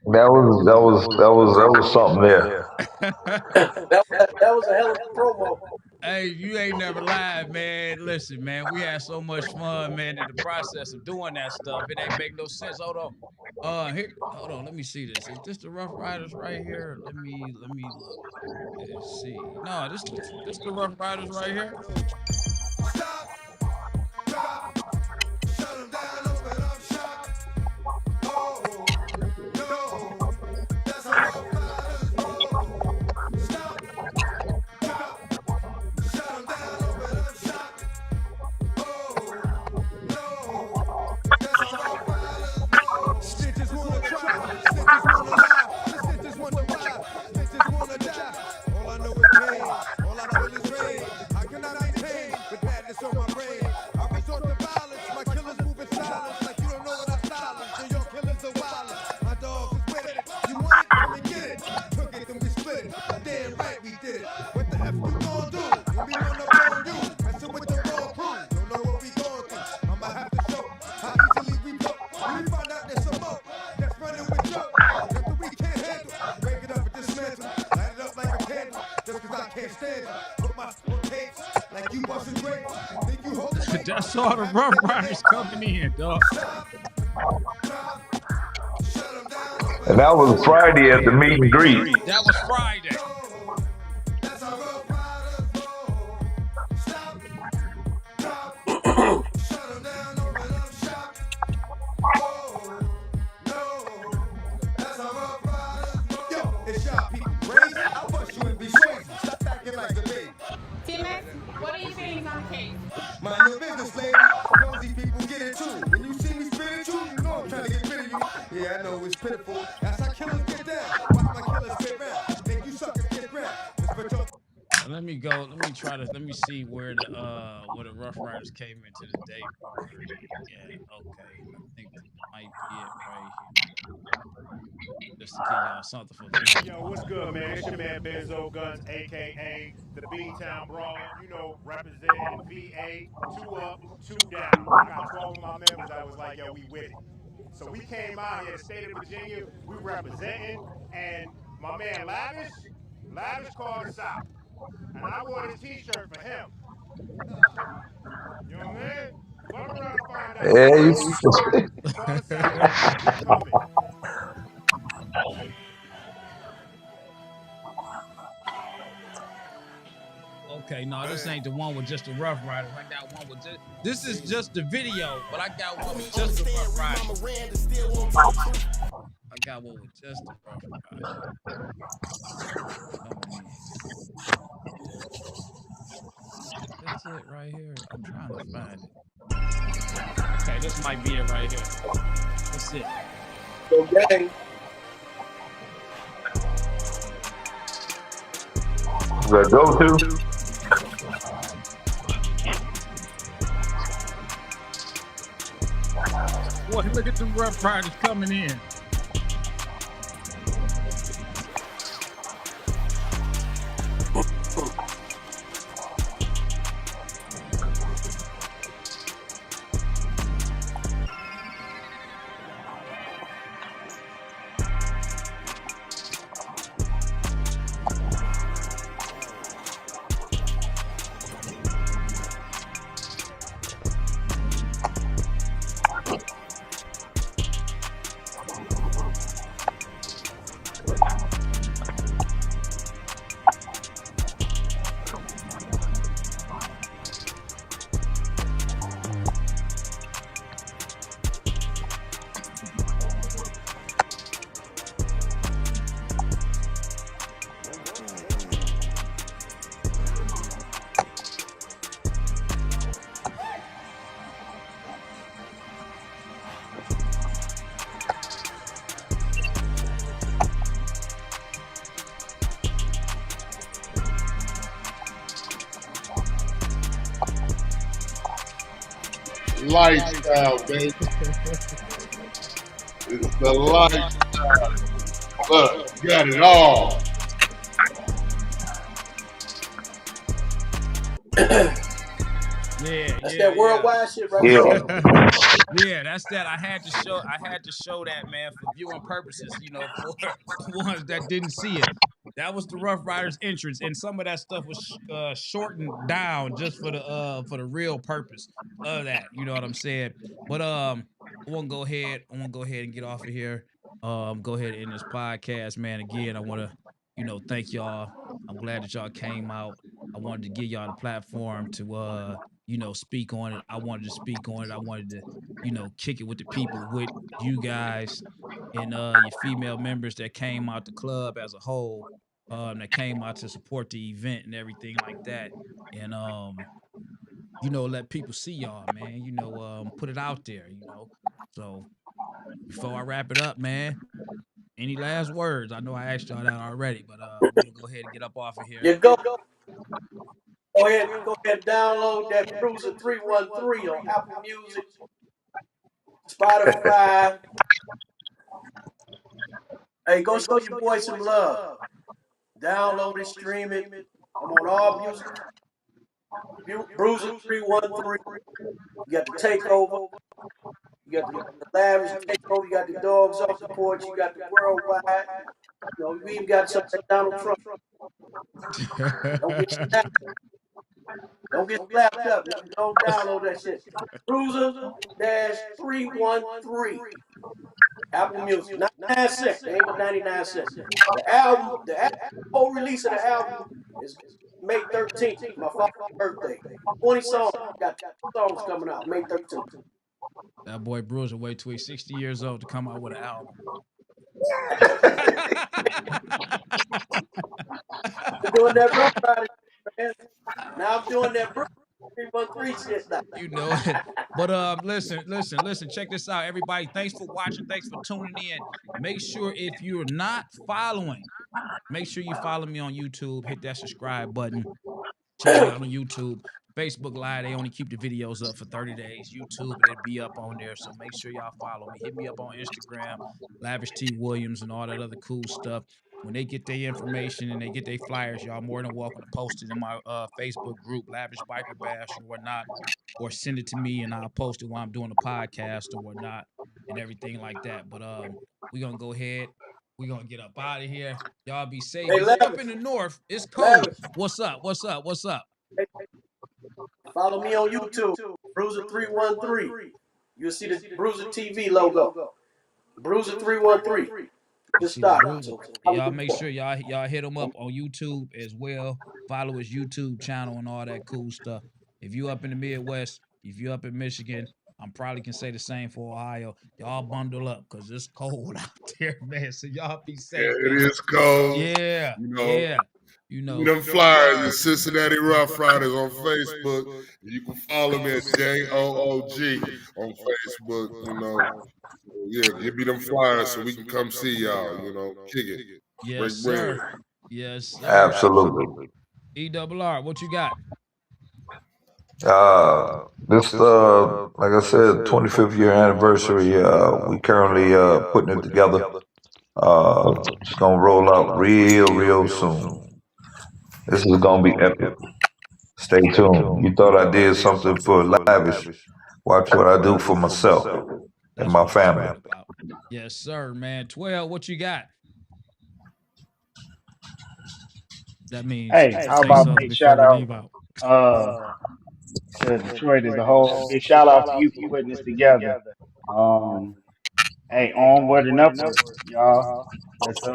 That was something there. That was a hell of a promo. Hey, you ain't never lied, man. Listen, man, we had so much fun, man, in the process of doing that stuff. It ain't make no sense. Hold on. Hold on, let me see this. Is this the Rough Riders right here? Let me look. Let's see. No, this the Rough Riders right here. Stop, drop, shut them down, open up shop. Oh, no, that's how Rough Riders roll. Stop, drop, shut them down, open up shop. Oh, no, that's how Rough Riders roll. Stitches wanna try, stitches wanna lie, stitches wanna ride, stitches wanna die. All I know is pain, all I feel is rain. How can I maintain with madness on my brain? I resort to violence, my killers move in silence like you don't know what I'm styling. So your killers are wildin', my dogs is with it. You want it, come and get it. Took it, then we split it. Damn right we did it. What the F you gon' do when we run up on you? Messing with the wrong crew, don't know what we gon' do. I'ma have to show how easily we broke. When we find out there's some more that's running with jokes. Nothing we can't handle. Break it up and dismantle. Light it up like a candle. Just cause I can't stand it. Put my tapes like you bustin' grapes. Think you hold it. That's all the Rough Riders coming in, dog. And that was Friday at the meet and greet. That was Friday. That's how Rough Riders roll. Stop, drop, shut them down, open up shop. Oh, no, Mind your business, lady. Nosy people get it too. When you see me spit at you, you know I'm trying to get rid of you. Yeah, I know it's pitiful. That's how killers get down. Watch my killers spit round. Make you suckers get round. Just put your Let me go. Let me see where the Rough Riders came into the day party. Yeah, okay. I think this might be it right here. Just to give y'all something for visual. Yo, what's good, man? It's your man Benzo Guns, aka the B-Town Brawler. You know, representing VA, 2 up, 2 down. I got 12 of my members that was like, yo, we with it. So we came out here, the state of Virginia, we representing, and my man Lavish called us out. And I wore this t-shirt for him. You know what I mean? Fuck around and find out. Yeah, He you, called us out. He called us out. We coming. Okay, no, this ain't the one with just the Rough Riders. I got one with just. This is just the video, but I got one with just the Rough Riders. I got one with just the Rough Riders. Coming in. That's it right here. I'm trying to find it. Okay, this might be it right here. That's it. Okay. the go-to. Boy, look at the Rough Riders coming in. Lifestyle, baby. It's the lifestyle. Look, you got it all. That's that worldwide shit right Yeah. Yeah, that's that. I had to show that, man, for viewing purposes, for ones that didn't see it. That was the Rough Riders entrance, and some of that stuff was shortened down just for the real purpose of that. You know what I'm saying? But I want to go ahead. And get off of here. Go ahead and end this podcast, man. Again, I want to, thank y'all. I'm glad that y'all came out. I wanted to give y'all the platform to speak on it. I wanted to speak on it. I wanted to, kick it with the people, with you guys and your female members that came out the club as a whole, that came out to support the event and everything like that. And let people see y'all, man. Put it out there, So before I wrap it up, man, any last words? I know I asked y'all that already, but I want to go ahead and get up off of here. You go ahead and download that Bruiser 313 on Apple Music, Spotify. Hey, go show your boy some love. Download it, stream it. I'm on all music. Bruiser 313. You got the takeover. You got the Lavish takeover. You got the dogs off the porch. You got the worldwide. We even got something like Donald Trump. Don't get snapped. Don't get slapped up. Don't download that shit. Bruiser-313. Apple Music. 99 cents. They ain't but 99 cents. The whole release of the album is May 13th. My father's birthday. 20 songs. Got 2 songs coming out May 13th. That boy Bruiser wait till he's 60 years old to come out with an album. I'm doing that Rough Rider, man. Now I'm doing that 313 shit now. You know it. But listen. Check this out, everybody. Thanks for watching. Thanks for tuning in. Make sure if you're not following, make sure you follow me on YouTube. Hit that subscribe button. Check me out on YouTube. Facebook Live, they only keep the videos up for 30 days. YouTube, it'll be up on there. So make sure y'all follow me. Hit me up on Instagram, Lavish T. Williams, and all that other cool stuff. When they get their information and they get their flyers, y'all more than welcome to post it in my Facebook group, Lavish Biker Bash or whatnot, or send it to me and I'll post it while I'm doing the podcast or whatnot and everything like that. But we're gonna go ahead. We're gonna get up out of here. Y'all be safe. Hey, If you up Lavish. in the north, it's cold. Lavish. What's up? What's up? What's up? Follow me on YouTube, Bruiser313. You'll see the Bruiser TV logo. Bruiser313. Just See the stop. bruiser. Y'all make sure y'all hit him up on YouTube as well. Follow his YouTube channel and all that cool stuff. If you up in the Midwest, if you up in Michigan, I'm probably can say the same for Ohio. Y'all bundle up because it's cold out there, man. So y'all be Yeah, safe. it Man. is cold. Yeah, You know, yeah. You give know, me them flyers, the Cincinnati Rough Riders on Facebook. You can follow me at JOOG on Facebook. You know, yeah, give me them flyers so we can come see y'all. You know, kick it, yes, break bread. sir. Yes, sir. Absolutely. ERR, what you got? This like I said, 25th year anniversary. We currently putting it together. It's gonna roll out real soon. This is gonna be epic. Stay tuned. You thought I did something for Lavish. Watch what I do for myself and That's my what I'm family. talking about. Yes, sir, man. 12, what you got? That means Hey, how say about something big before shout we out leave out. uh to Detroit as a whole. Big shout out to you for putting this together. Um, hey, onward and upward, y'all. Let's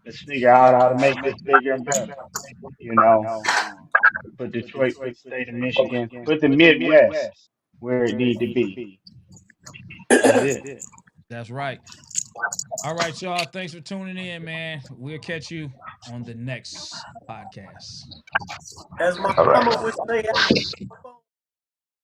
let's figure out how to make this bigger and better. You know, put Detroit, put the state of Michigan, put the Midwest where it need to be. That's it. That's right. All right, y'all. Thanks for tuning in, man. We'll catch you on the next podcast. As my All mama right. would say,